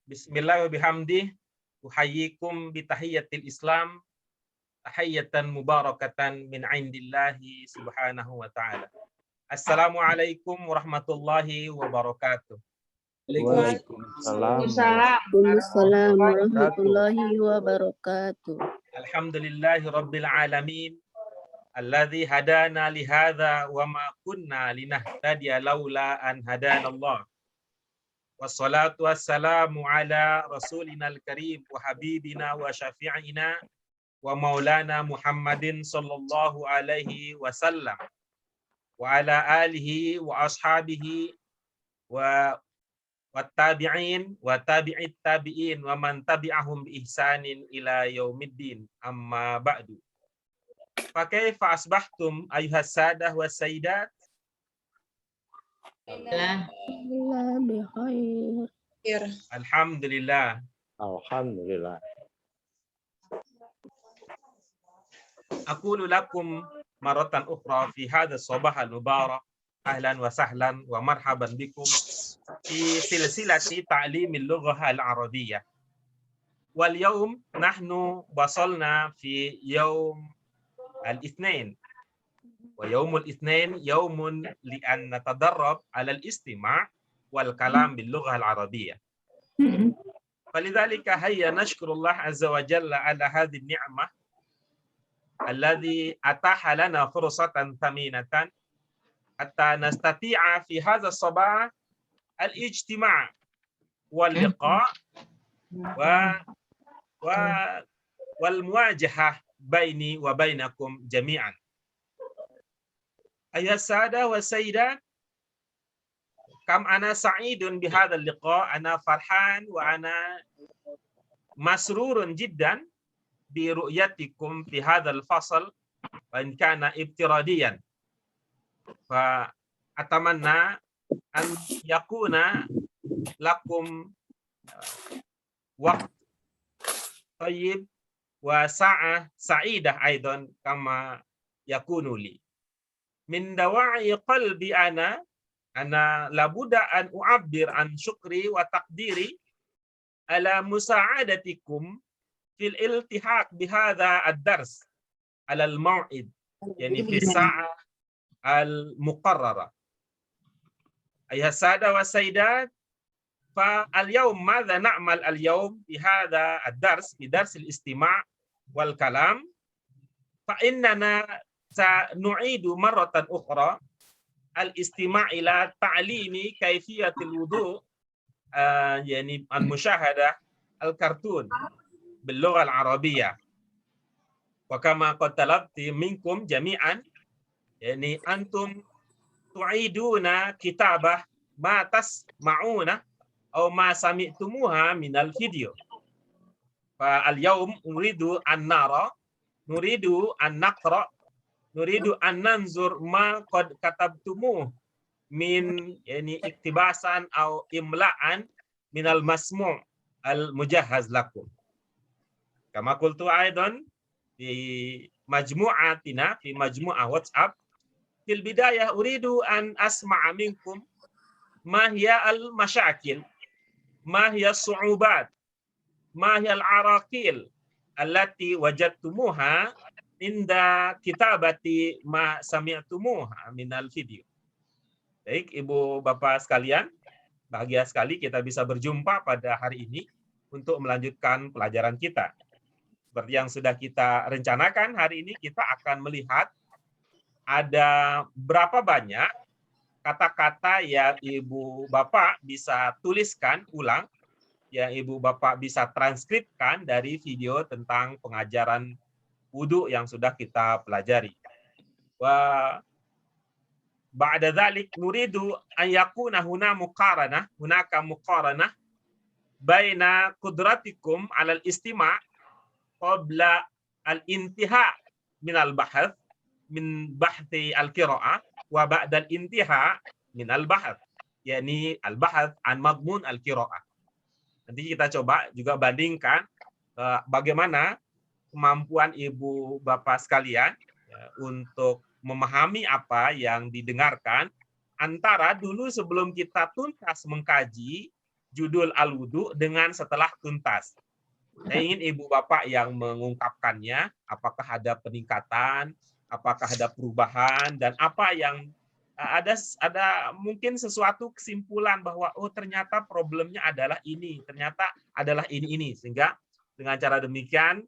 Bismillah wa bihamdih. Uhayyikum bitahiyyatil Islam. Tahiyyatan mubarakatan min indillahi subhanahu wa ta'ala. Assalamualaikum warahmatullahi wabarakatuh. Waalaikumsalam Waalaikumsalam wabarakatuh. warahmatullahi wabarakatuh. Alhamdulillahi rabbil alamin. Alladzi hadana lihadza wa ma kunna linahtadiya laula an hadanallah. Wassalatu wassalamu ala rasulinal karim wa habibina wa syafi'ina wa maulana Muhammadin sallallahu alaihi wasallam wa ala alihi wa ashabihi wa wattabi'in wa tabi'it tabi'in wa man tabi'ahum bi ihsanin ila yaumiddin, amma ba'du. Fa kaifa asbahtum ayyuhas sadah was sayyidat? Alhamdulillah bikhair. Alhamdulillah. Alhamdulillah. Aqulu lakum maratan ukhra fi hadha sabah al-mubarak. Ahlan wa sahlan wa marhaban bikum fi silsilati ta'limil lughah al-arabiyyah. Wal yawm nahnu wasalna fi yawm al-ithnain. Wa yawmul ithnain yawmun li an natadarrab 'ala al-istima' wal kalam bil lughah al-arabiyyah. فلذلك هيا نشكر الله عز وجل على هذه النعمة الذي أتاح لنا فرصة ثمينة حتى نستطيع في هذا الصباح الاجتماع واللقاء والمواجهة بيني وبينكم جميعا. أيها السادة والسيدات، كم أنا سعيد بهذا اللقاء. أنا فرحان وأنا مسرور جدا برؤيتكم في هذا الفصل وإن كان افتراضيا. فأتمنى أن يكون لكم وقت طيب وساعة سعيدة أيضا كما يكون لي. من دواعي قلبي أنا لابد أن أعبر عن شكري وتقديري على مساعدتكم في الالتحاق بهذا الدرس على الموعد، يعني في الساعة المقررة. أيها السادة والسيدات، فاليوم ماذا نعمل اليوم في هذا الدرس، في درس الاستماع والكلام؟ فإننا سنعيد مرة أخرى الاستماع إلى تعليم كيفية الوضوء، يعني المشاهدة الكرتون باللغة العربية. وكما قد طلبت منكم جميعا، يعني أنتم تعيدون كتابة ما تسمعون أو ما سمعتموها من الفيديو. فاليوم نريد أن نرى، نريد أن نقرأ، نريد أن ننظر ما قد كتبتموه من يعني اقتباسا أو إملاء من المسموع المجهز لكم. كما قلت أيضا في مجموعتنا في مجموعة واتساب، في البداية أريد أن أسمع منكم ما هي المشاكل، ما هي الصعوبات، ما هي العراقيل التي وجدتموها عند كتابة ما سمعتموها من الفيديو. Baik, Ibu Bapak sekalian, bahagia sekali kita bisa berjumpa pada hari ini untuk melanjutkan pelajaran kita. Seperti yang sudah kita rencanakan, hari ini kita akan melihat ada berapa banyak kata-kata yang Ibu Bapak bisa tuliskan ulang, yang Ibu Bapak bisa transkripkan dari video tentang pengajaran wudu yang sudah kita pelajari. Wa ba'da dzalik nuridu an yakuna hunaka muqaranah baina qudratikum 'ala al-istima' qabla al-intiha' min al-bahth min bahthi al-qira'ah wa ba'da al-intiha' min al-bahth, yakni al-bahth an madmun al-qira'ah. Nanti kita coba juga bandingkan bagaimana kemampuan Ibu Bapak sekalian untuk memahami apa yang didengarkan antara dulu sebelum kita tuntas mengkaji judul al-wudu dengan setelah tuntas. Saya ingin ibu bapak yang mengungkapkannya, apakah ada peningkatan, apakah ada perubahan, dan apa yang ada mungkin sesuatu kesimpulan bahwa oh ternyata problemnya adalah ini, ternyata adalah ini, sehingga dengan cara demikian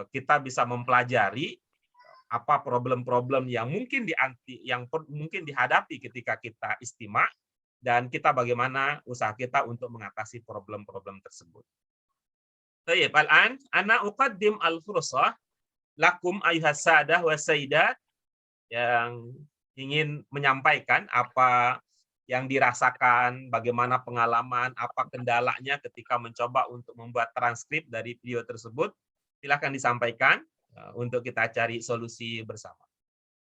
kita bisa mempelajari apa problem-problem yang mungkin mungkin dihadapi ketika kita istima, dan kita bagaimana usaha kita untuk mengatasi problem-problem tersebut. Baik, al-an ana uqaddim al-fursah lakum ayuhas sadah wa sayyidat yang ingin menyampaikan apa yang dirasakan, bagaimana pengalaman, apa kendalanya ketika mencoba untuk membuat transkrip dari video tersebut. Silakan disampaikan untuk kita cari solusi bersama.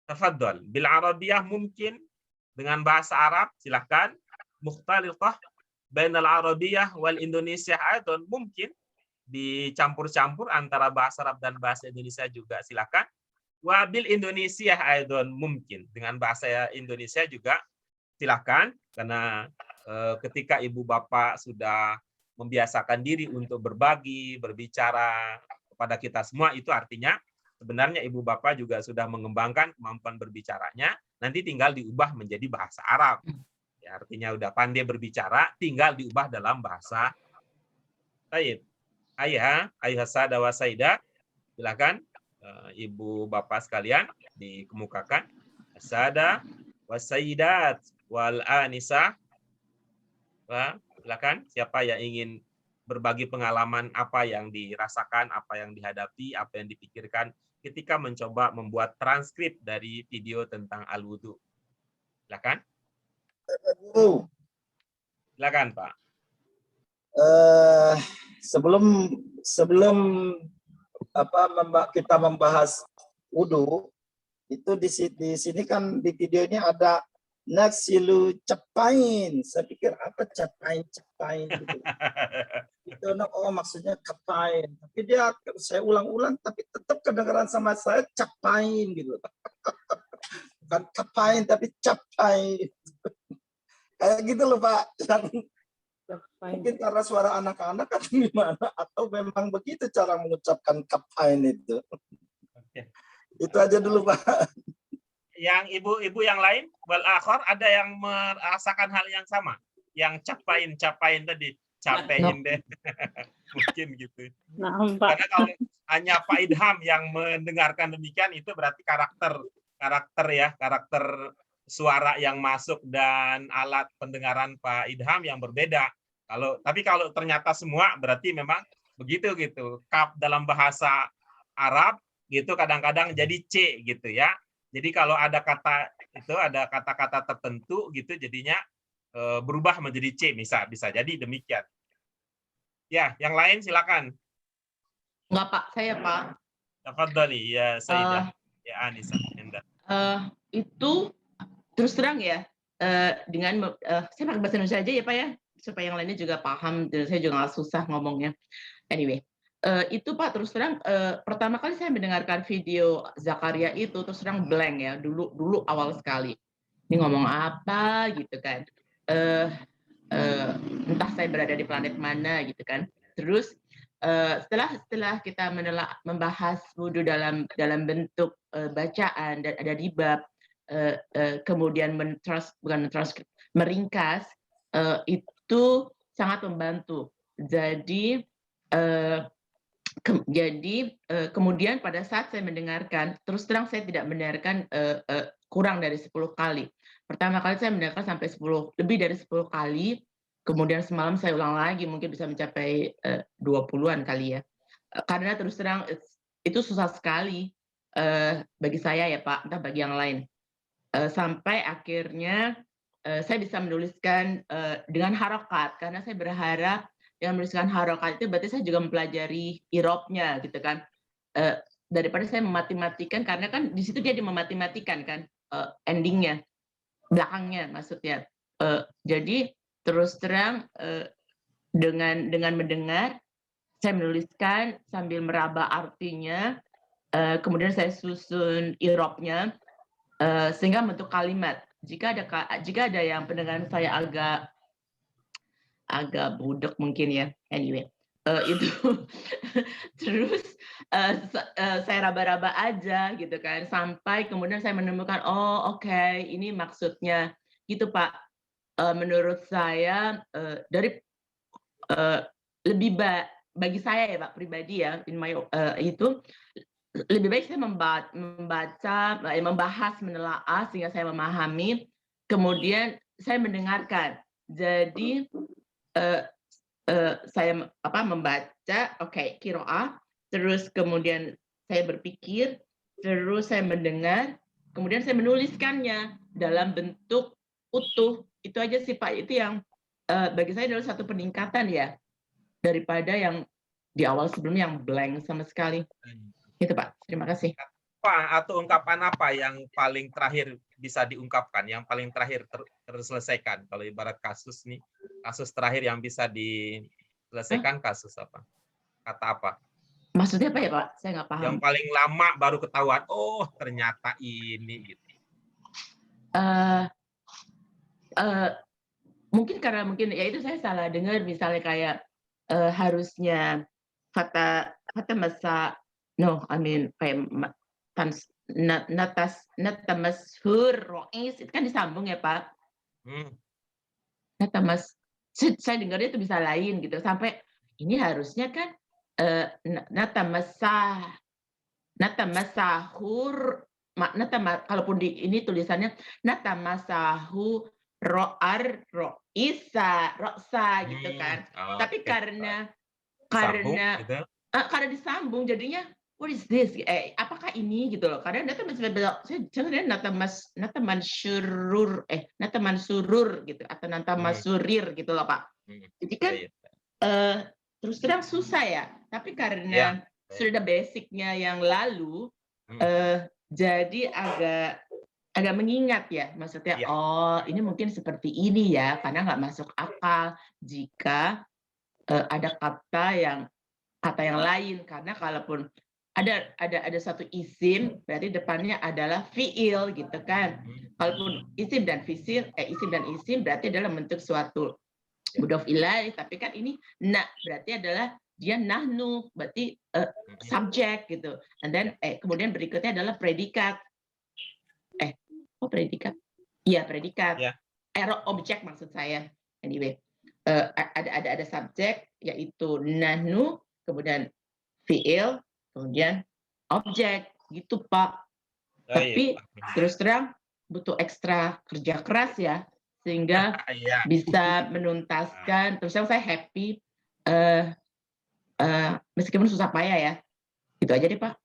Tafadhol, bil Arabiyah mungkin dengan bahasa Arab, silakan. Mukhtalithah bainal Arabiyah wal Indonesia aidan mungkin dicampur-campur antara bahasa Arab dan bahasa Indonesia juga silakan. Wabil Indonesia aidan mungkin dengan bahasa Indonesia juga silakan, karena ketika ibu bapak sudah membiasakan diri untuk berbagi, berbicara kepada kita semua, itu artinya sebenarnya ibu bapak juga sudah mengembangkan kemampuan berbicaranya, nanti tinggal diubah menjadi bahasa Arab. Ya, artinya udah pandai berbicara, tinggal diubah dalam bahasa. Baik. Ayah sada wa sayyidat, silakan ibu bapak sekalian dikemukakan. Sada wa sayyidat wal anisa. Silakan siapa yang ingin berbagi pengalaman apa yang dirasakan, apa yang dihadapi, apa yang dipikirkan ketika mencoba membuat transkrip dari video tentang al-wudu. Silakan. Silakan, Pak. Sebelum kita membahas wudu, itu di sini kan di video ini ada naksilu cepain. Saya pikir apa cepain gitu. Itu maksudnya cepain. Tapi saya ulang-ulang tapi tetap kedengaran sama saya cepain gitu. Bukan cepain tapi cepain. Kayak gitu loh Pak. Mungkin karena suara anak-anak kan gimana, atau memang begitu cara mengucapkan kapain itu. Oke. Itu aja dulu Pak. Yang ibu-ibu yang lain, wal akhir ada yang merasakan hal yang sama, yang capain tadi, capain deh, mungkin gitu. Nah, Pak. Karena kalau hanya Pak Idham yang mendengarkan demikian, itu berarti karakter suara yang masuk dan alat pendengaran Pak Idham yang berbeda. Tapi kalau ternyata semua berarti memang begitu gitu. Kaf dalam bahasa Arab gitu kadang-kadang jadi C gitu ya. Jadi kalau ada kata-kata tertentu gitu jadinya berubah menjadi C, bisa jadi demikian. Ya, yang lain silakan. Enggak Pak, saya Pak. Tafadhali ya Sayyidah. Ya Anissa. Itu terus terang ya, dengan saya pakai bahasa Indonesia aja ya Pak ya, supaya yang lainnya juga paham, dan saya juga nggak susah ngomongnya. Anyway, itu Pak terus terang, pertama kali saya mendengarkan video Zakaria itu terus terang blank ya, dulu awal sekali. Ini ngomong apa gitu kan. Entah saya berada di planet mana gitu kan. Terus setelah kita membahas wudu dalam bentuk bacaan dan ada di bab, kemudian meringkas, itu sangat membantu. Jadi kemudian pada saat saya mendengarkan, terus terang saya tidak mendengarkan kurang dari 10 kali. Pertama kali saya mendengarkan sampai lebih dari 10 kali. Kemudian semalam saya ulang lagi, mungkin bisa mencapai 20-an kali ya. Karena terus terang itu susah sekali bagi saya ya Pak, entah bagi yang lain. Sampai akhirnya saya bisa menuliskan dengan harokat, karena saya berharap dengan menuliskan harokat itu berarti saya juga mempelajari irobnya gitu kan, daripada saya memati-matikan, karena kan di situ dia memati-matikan kan endingnya, belakangnya maksudnya. Jadi terus terang dengan mendengar, saya menuliskan sambil meraba artinya, kemudian saya susun irobnya sehingga bentuk kalimat. Jika ada yang pendengaran saya agak budek mungkin ya. Anyway, itu terus saya raba-raba aja gitu kan, sampai kemudian saya menemukan, oh oke, ini maksudnya gitu Pak. Menurut saya lebih bagi saya ya Pak pribadi ya, itu lebih baik saya membahas, menelaah sehingga saya memahami, kemudian saya mendengarkan. Jadi saya membaca, oke, qiraah, terus kemudian saya berpikir, terus saya mendengar, kemudian saya menuliskannya dalam bentuk utuh. Itu aja sih Pak, itu yang bagi saya adalah satu peningkatan ya, daripada yang di awal sebelumnya yang blank sama sekali. Gitu Pak, terima kasih. Apa atau ungkapan apa yang paling terakhir bisa diungkapkan, yang paling terakhir terselesaikan? Kalau ibarat kasus nih, kasus terakhir yang bisa diselesaikan kasus apa? Kata apa? Maksudnya apa ya Pak? Saya nggak paham. Yang paling lama baru ketahuan, oh ternyata ini gitu. Mungkin karena ya itu saya salah dengar, misalnya kayak harusnya kata masa kayak natamashur rois itu kan disambung ya Pak. Saya dengarnya itu bisa lain gitu, sampai ini harusnya kan natamasahur, kalaupun di ini tulisannya natamasahu ro'isa gitu kan. Tapi karena disambung jadinya what is this? Apakah ini gitu loh? Karena natamansurur gitu atau natamasurir gitu loh Pak. Jadi kan terus terang susah ya. Tapi karena sudah ada basicnya yang lalu, jadi agak mengingat ya. Maksudnya, oh ini mungkin seperti ini ya, karena nggak masuk akal jika ada kata yang lain, karena kalaupun ada satu isim berarti depannya adalah fiil gitu kan. Kalaupun isim dan isim berarti adalah bentuk suatu mudhof ilaih, tapi kan ini berarti adalah dia nahnu, berarti subjek gitu. And then kemudian berikutnya adalah predikat. Predikat? Iya, predikat. Objek maksud saya. Anyway, ada subjek yaitu nahnu, kemudian fiil, kemudian objek gitu Pak. Tapi terus terang butuh ekstra kerja keras ya, sehingga bisa menuntaskan. Terus terang saya happy meskipun susah payah ya. Itu aja deh Pak.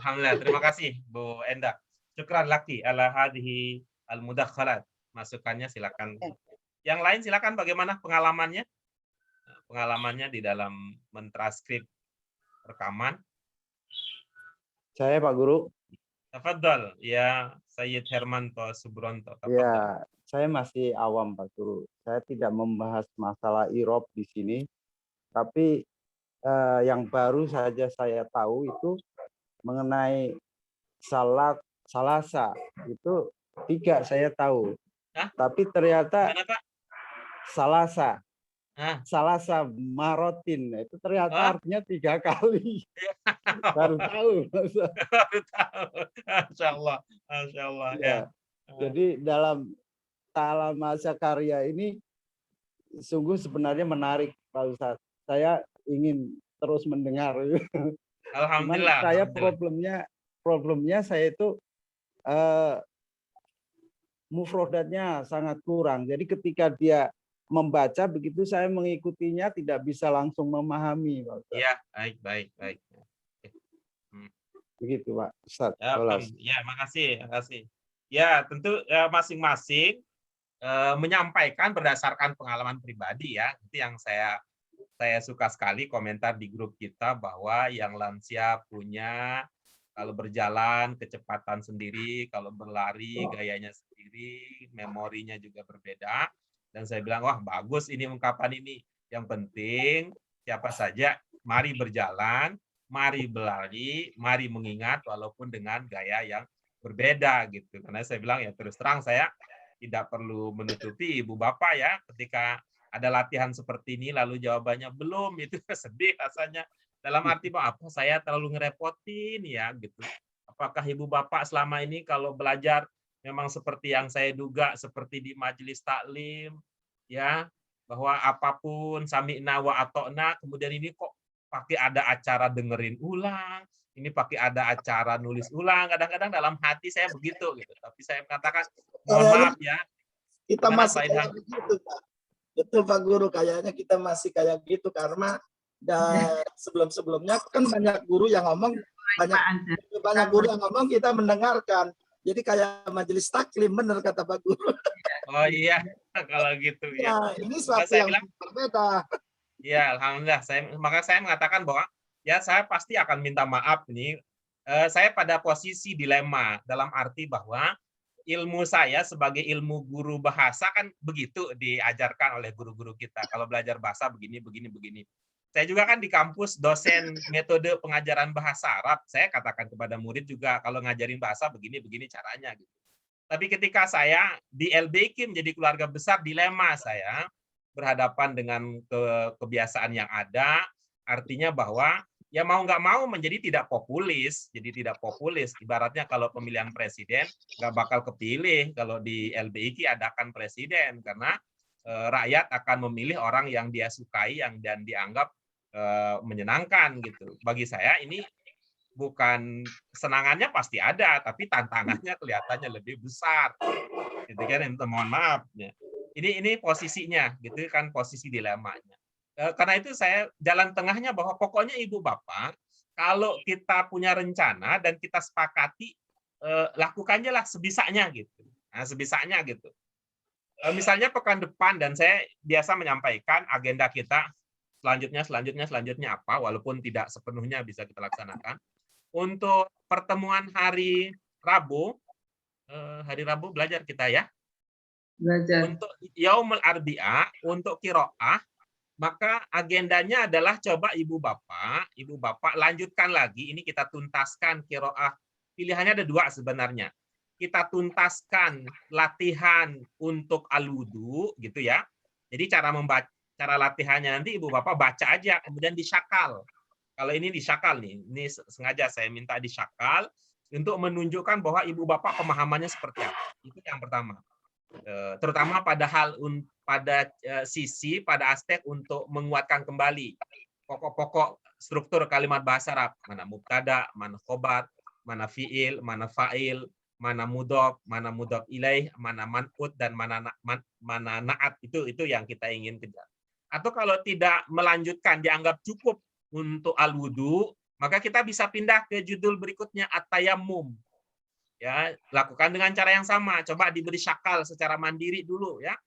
Alhamdulillah, terima kasih Bu Endah. Syukran laki ala hadhihi al-mudakhalat. Masukannya silakan. Yang lain silakan, bagaimana pengalamannya? Pengalamannya di dalam mentranskrip rekaman. Saya Pak Guru. Tafadhal ya Sayyid Hermanto Subronto. Ya, saya masih awam Pak Guru. Saya tidak membahas masalah irob di sini, tapi yang baru saja saya tahu itu mengenai salasa itu 3 saya tahu. Tapi ternyata salasa marotin itu ternyata artinya 3 kali. Baru tahu. Masya Allah. Ya. Jadi dalam Ta'ala Masa Karya ini sungguh sebenarnya menarik Pak Ustadz. Saya ingin terus mendengar. Alhamdulillah. Saya problemnya saya itu mufrodatnya sangat kurang. Jadi ketika dia membaca begitu saya mengikutinya tidak bisa langsung memahami. Iya, baik. Begitu Pak Ustadz. Ya, makasih. Ya, tentu masing-masing menyampaikan berdasarkan pengalaman pribadi ya. Itu yang saya suka sekali komentar di grup kita bahwa yang lansia punya kalau berjalan kecepatan sendiri, kalau berlari gayanya sendiri, memorinya juga berbeda. Dan saya bilang, wah bagus ini ungkapan ini. Yang penting siapa saja, mari berjalan, mari berlari, mari mengingat walaupun dengan gaya yang berbeda gitu. Karena saya bilang ya terus terang saya tidak perlu menutupi ibu bapak ya ketika ada latihan seperti ini lalu jawabannya belum, itu sedih rasanya. Dalam arti apa saya terlalu ngerepotin ya gitu. Apakah ibu bapak selama ini kalau belajar memang seperti yang saya duga, seperti di majelis taklim ya, bahwa apapun sami'na wa atokna, kemudian ini kok pakai ada acara dengerin ulang, ini pakai ada acara nulis ulang. Kadang-kadang dalam hati saya begitu gitu. Tapi saya mengatakan mohon maaf ya. Kita Gimana, masih Pak Idham? kayak begitu, Pak. Betul Pak Guru, kayaknya kita masih kayak gitu karena sebelum-sebelumnya kan banyak guru yang ngomong, banyak guru yang ngomong kita mendengarkan. Jadi kayak majelis taklim, benar kata Pak Guru. Oh iya, kalau gitu ya. Ya, ini suatu Saya yang bilang, berbeda. ya alhamdulillah. Maka saya mengatakan bahwa ya saya pasti akan minta maaf nih. Saya pada posisi dilema dalam arti bahwa ilmu saya sebagai ilmu guru bahasa kan begitu diajarkan oleh guru-guru kita. Kalau belajar bahasa begini, begini, begini. Saya juga kan di kampus dosen metode pengajaran bahasa Arab. Saya katakan kepada murid juga kalau ngajarin bahasa begini, begini caranya. Gitu. Tapi ketika saya di LBK menjadi keluarga besar, dilema saya berhadapan dengan kebiasaan yang ada. Artinya bahwa ya mau nggak mau menjadi tidak populis. Jadi tidak populis. Ibaratnya kalau pemilihan presiden nggak bakal kepilih kalau di LBIK adakan presiden karena rakyat akan memilih orang yang dia sukai dan dianggap menyenangkan gitu. Bagi saya ini bukan kesenangannya pasti ada, tapi tantangannya kelihatannya lebih besar. Gitu kan, mohon maaf. Ini posisinya, gitu kan posisi dilemanya. Karena itu saya jalan tengahnya bahwa pokoknya ibu bapak kalau kita punya rencana dan kita sepakati lakukannya lah sebisanya gitu. Nah, sebisanya gitu. Misalnya pekan depan dan saya biasa menyampaikan agenda kita selanjutnya apa walaupun tidak sepenuhnya bisa kita laksanakan. Untuk pertemuan hari Rabu belajar kita ya. Belajar. Untuk Yaumul Arbi'a, untuk Qiraah, maka agendanya adalah coba ibu bapak lanjutkan lagi, ini kita tuntaskan qiraah. Pilihannya ada dua sebenarnya. Kita tuntaskan latihan untuk al-wudu gitu ya. Jadi cara latihannya nanti ibu bapak baca aja kemudian disyakal. Kalau ini disyakal nih, ini sengaja saya minta disyakal untuk menunjukkan bahwa ibu bapak pemahamannya seperti apa. Itu yang pertama. Terutama pada aspek untuk menguatkan kembali pokok-pokok struktur kalimat bahasa Arab, mana mubtada, mana khobar, mana fiil, mana fa'il, mana mudhof ilaih, mana man'ut dan mana na'at. Itu yang kita ingin kejar. Atau kalau tidak melanjutkan dianggap cukup untuk al-wudu, maka kita bisa pindah ke judul berikutnya at-tayammum. Ya, lakukan dengan cara yang sama. Coba diberi syakal secara mandiri dulu ya.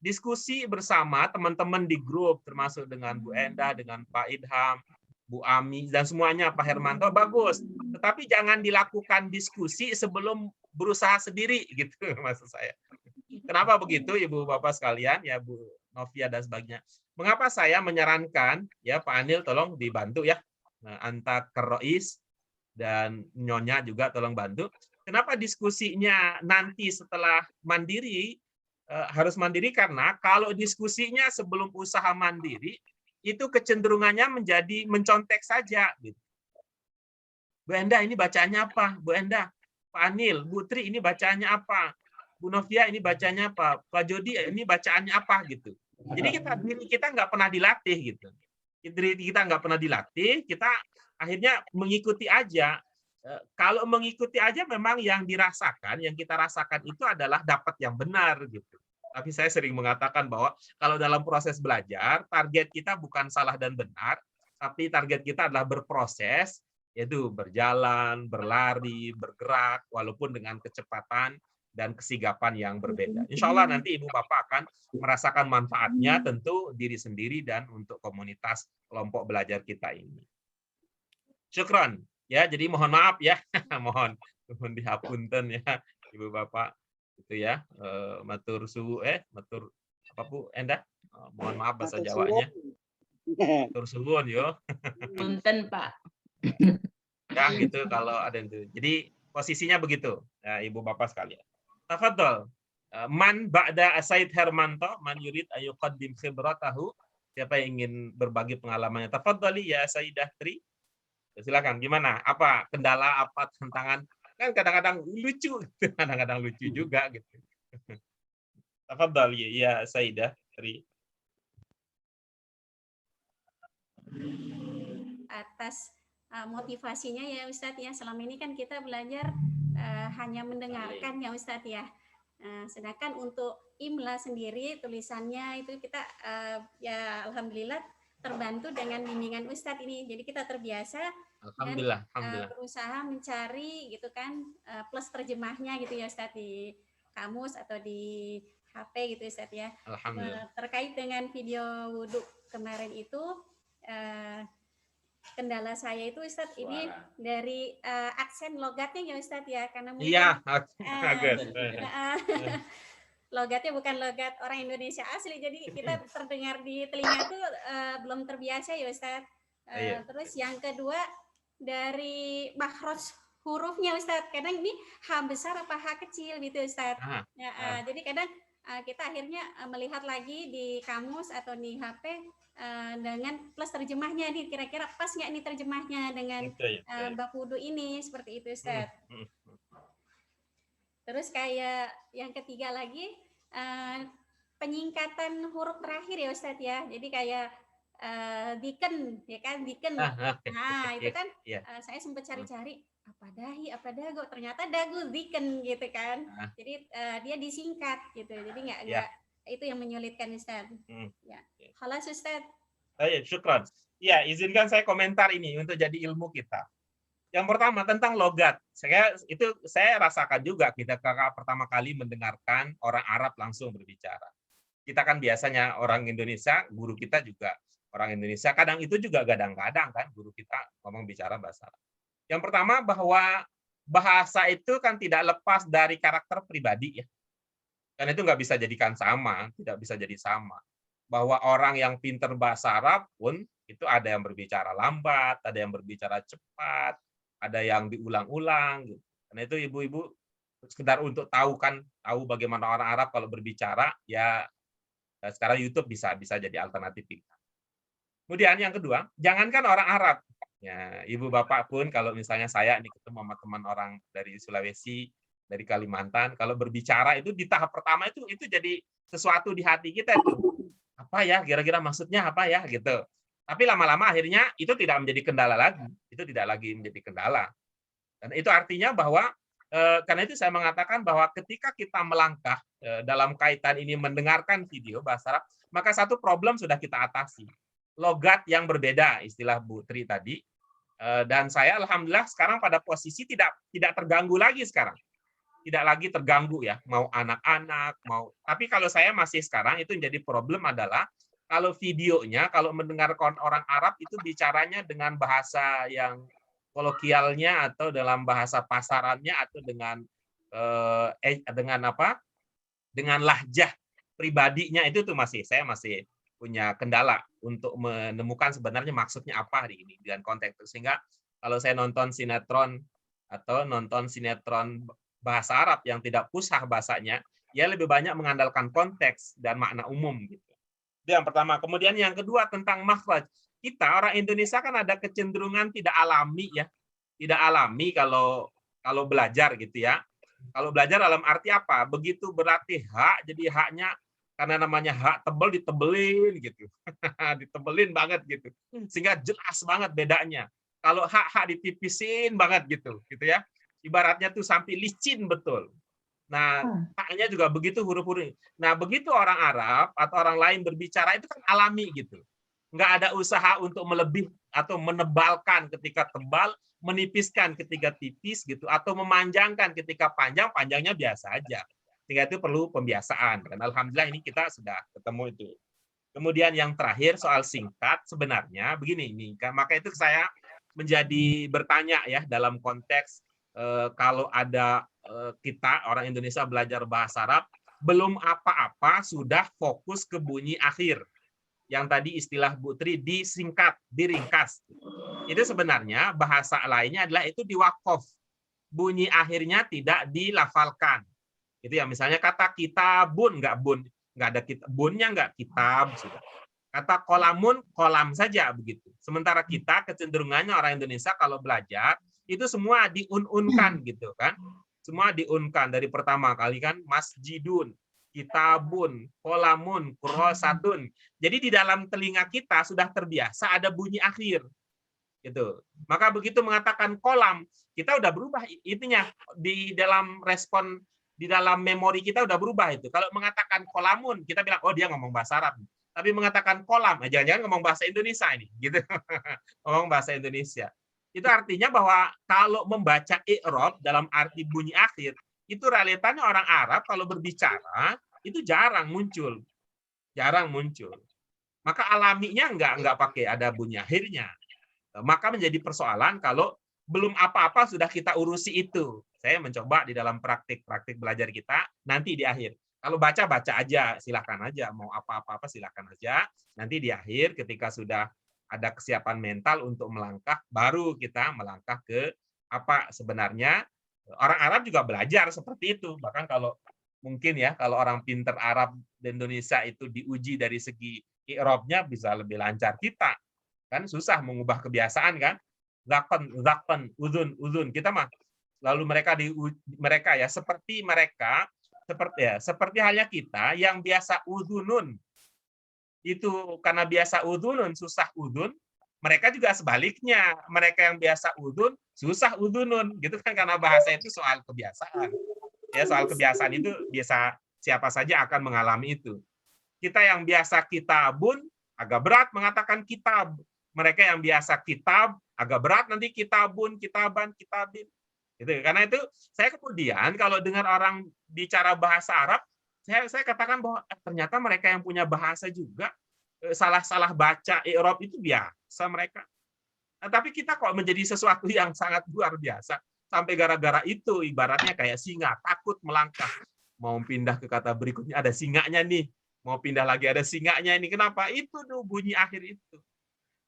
Diskusi bersama teman-teman di grup termasuk dengan Bu Endah, dengan Pak Idham, Bu Ami dan semuanya, Pak Hermanto, bagus. Tetapi jangan dilakukan diskusi sebelum berusaha sendiri gitu maksud saya. Kenapa begitu Ibu Bapak sekalian ya, Bu Novia dan sebagainya. Mengapa saya menyarankan ya Pak Anil tolong dibantu ya. Anta Kerois dan Nyonya juga tolong bantu. Kenapa diskusinya nanti setelah mandiri harus mandiri? Karena kalau diskusinya sebelum usaha mandiri itu kecenderungannya menjadi mencontek saja. Gitu. Bu Endah ini bacaannya apa? Bu Endah, Pak Anil, Bu Tri ini bacaannya apa? Bu Novia ini bacanya apa? Pak Jody ini bacaannya apa? Gitu. Jadi kita nggak pernah dilatih gitu. Kita nggak pernah dilatih, kita akhirnya mengikuti aja. Kalau mengikuti aja memang yang dirasakan, yang kita rasakan itu adalah dapat yang benar gitu. Tapi saya sering mengatakan bahwa kalau dalam proses belajar, target kita bukan salah dan benar, tapi target kita adalah berproses, yaitu berjalan, berlari, bergerak, walaupun dengan kecepatan dan kesigapan yang berbeda. Insya Allah nanti Ibu Bapak akan merasakan manfaatnya tentu diri sendiri dan untuk komunitas kelompok belajar kita ini. Syukron. Ya, jadi mohon maaf ya, mohon dihapunten ya, Ibu Bapak itu ya, matur suwun matur apa Bu Endah? Mohon maaf bahasa Jawanya. Matur suwun yo. Punten Pak. Ya gitu kalau ada itu. Jadi posisinya begitu, ya, Ibu Bapak sekalian. Tafadhol. Man ba'da Said Hermanto, man yurid ayuqaddim khibratahu. Siapa yang ingin berbagi pengalamannya? Tafadhali ya Sayyidah Tri. Silakan. Gimana? Apa kendala, apa tantangan? Kan kadang-kadang lucu, kadang-kadang lucu juga gitu. Tafadhali ya Sayyidah Tri. Atas motivasinya ya Ustadz ya. Selama ini kan kita belajar hanya mendengarkan ya Ustadz ya. Sedangkan untuk imla sendiri tulisannya itu kita ya alhamdulillah terbantu dengan bimbingan Ustadz ini. Jadi kita terbiasa Alhamdulillah, dan berusaha mencari gitu kan plus terjemahnya gitu ya Ustadz di kamus atau di HP gitu Ustadz ya. Alhamdulillah. Terkait dengan video wudhu kemarin itu kendala saya itu Ustadz ini dari aksen logatnya ya Ustadz ya, karena mungkin logatnya bukan logat orang Indonesia asli, jadi kita terdengar di telinga tuh belum terbiasa ya Ustadz. Terus yang kedua dari makhraj hurufnya Ustadz, kadang ini H besar apa H kecil gitu Ustadz. Jadi kadang kita akhirnya melihat lagi di kamus atau di HP dengan plus terjemahnya nih, kira-kira pas nggak nih terjemahnya dengan bab wudhu ini, seperti itu Ustadz. Terus kayak yang ketiga lagi penyingkatan huruf terakhir ya Ustadz ya, jadi kayak diken ya kan, diken. Nah itu kan saya sempat cari-cari apa dagu, ternyata dagu diken gitu kan. Jadi dia disingkat gitu, jadi nggak itu yang menyulitkan Ustadz. Ya, halas Ustadz. Baik, syukran. Ya, izinkan saya komentar ini untuk jadi ilmu kita. Yang pertama tentang logat. Saya rasakan juga kita pertama kali mendengarkan orang Arab langsung berbicara. Kita kan biasanya orang Indonesia, guru kita juga orang Indonesia. Kadang itu juga kadang-kadang kan guru kita ngomong bicara bahasa Arab. Yang pertama bahwa bahasa itu kan tidak lepas dari karakter pribadi ya. Dan itu nggak bisa jadikan sama, tidak bisa jadi sama. Bahwa orang yang pinter bahasa Arab pun itu ada yang berbicara lambat, ada yang berbicara cepat, ada yang diulang-ulang. Gitu. Karena itu ibu-ibu sekedar untuk tahu bagaimana orang Arab kalau berbicara, ya sekarang YouTube bisa jadi alternatif kita. Kemudian yang kedua, jangankan orang Arab, ya ibu bapak pun kalau misalnya saya ini ketemu sama teman orang dari Sulawesi, dari Kalimantan, kalau berbicara itu di tahap pertama itu jadi sesuatu di hati kita itu. Apa ya, kira-kira maksudnya apa ya gitu. Tapi lama-lama akhirnya itu tidak menjadi kendala lagi. Itu tidak lagi menjadi kendala. Dan itu artinya bahwa karena itu saya mengatakan bahwa ketika kita melangkah dalam kaitan ini mendengarkan video bahasa Arab, maka satu problem sudah kita atasi. Logat yang berbeda, istilah Bu Tri tadi. Dan saya alhamdulillah sekarang pada posisi tidak terganggu lagi sekarang. Tidak lagi terganggu ya, mau anak-anak, tapi kalau saya masih sekarang itu menjadi problem adalah kalau videonya, kalau mendengarkan orang Arab itu bicaranya dengan bahasa yang kolokialnya atau dalam bahasa pasarannya atau dengan lahjah pribadinya itu tuh saya masih punya kendala untuk menemukan sebenarnya maksudnya apa hari ini dengan konteks itu. Sehingga kalau saya nonton sinetron bahasa Arab yang tidak fusah bahasanya, ya lebih banyak mengandalkan konteks dan makna umum gitu. Itu yang pertama. Kemudian yang kedua tentang makhraj. Kita orang Indonesia kan ada kecenderungan tidak alami ya. Tidak alami kalau belajar gitu ya. Kalau belajar dalam arti apa? Begitu berarti hak, jadi haknya karena namanya hak tebel ditebelin gitu. Ditebelin banget gitu. Sehingga jelas banget bedanya. Kalau hak ditipisin banget gitu ya. Ibaratnya tuh sampai licin betul. Nah, haknya juga begitu huruf-huruf. Nah, begitu orang Arab atau orang lain berbicara itu kan alami gitu. Nggak ada usaha untuk melebih atau menebalkan ketika tebal, menipiskan ketika tipis gitu, atau memanjangkan ketika panjang, panjangnya biasa aja. Sehingga itu perlu pembiasaan. Dan alhamdulillah ini kita sudah ketemu itu. Kemudian yang terakhir soal singkat, sebenarnya begini nih, maka itu saya menjadi bertanya ya dalam konteks kalau ada kita orang Indonesia belajar bahasa Arab, belum apa-apa sudah fokus ke bunyi akhir. Yang tadi istilah Bu Tri disingkat, diringkas. Itu sebenarnya bahasa lainnya adalah itu diwakof. Bunyi akhirnya tidak dilafalkan. Itu ya, misalnya kata kitabun, nggak ada bunnya, nggak kitab sudah. Kata kolamun, kolam saja begitu. Sementara kita kecenderungannya orang Indonesia kalau belajar itu semua diun-unkan gitu kan. Semua diunkan dari pertama kali kan, masjidun, kitabun, kolamun, kurosatun. Jadi di dalam telinga kita sudah terbiasa ada bunyi akhir. Gitu. Maka begitu mengatakan kolam, kita udah berubah intinya di dalam respon, di dalam memori kita udah berubah itu. Kalau mengatakan kolamun, kita bilang oh dia ngomong bahasa Arab. Tapi mengatakan kolam, jangan-jangan ngomong bahasa Indonesia ini, gitu. Ngomong bahasa Indonesia. Itu artinya bahwa kalau membaca i'rab dalam arti bunyi akhir, itu realitanya orang Arab kalau berbicara itu jarang muncul. Jarang muncul. Maka alaminya enggak pakai ada bunyi akhirnya. Maka menjadi persoalan kalau belum apa-apa sudah kita urusi itu. Saya mencoba di dalam praktik belajar kita nanti di akhir. Kalau baca aja, silakan aja. Mau apa-apa silakan aja. Nanti di akhir ketika sudah ada kesiapan mental untuk melangkah, baru kita melangkah ke apa sebenarnya. Orang Arab juga belajar seperti itu. Bahkan kalau mungkin ya, kalau orang pinter Arab di Indonesia itu diuji dari segi i'rabnya bisa lebih lancar kita. Kan susah mengubah kebiasaan kan. Zakon, uzun. Kita mah lalu mereka ya seperti halnya kita yang biasa uzunun. Itu karena biasa udhunun susah udhun, mereka juga sebaliknya, mereka yang biasa udhun susah udhunun, gitu kan, karena bahasa itu soal kebiasaan. Ya, soal kebiasaan itu biasa siapa saja akan mengalami itu. Kita yang biasa kitabun agak berat mengatakan kitab. Mereka yang biasa kitab agak berat nanti kitabun, kitaban, kitabin. Gitu. Karena itu saya kemudian kalau dengar orang bicara bahasa Arab, saya katakan bahwa ternyata mereka yang punya bahasa juga salah baca i'rab itu biasa mereka. Nah, tapi kita kok menjadi sesuatu yang sangat luar biasa sampai gara-gara itu ibaratnya kayak singa takut melangkah. Mau pindah ke kata berikutnya ada singanya nih. Mau pindah lagi ada singanya ini. Kenapa? Itu tuh bunyi akhir itu.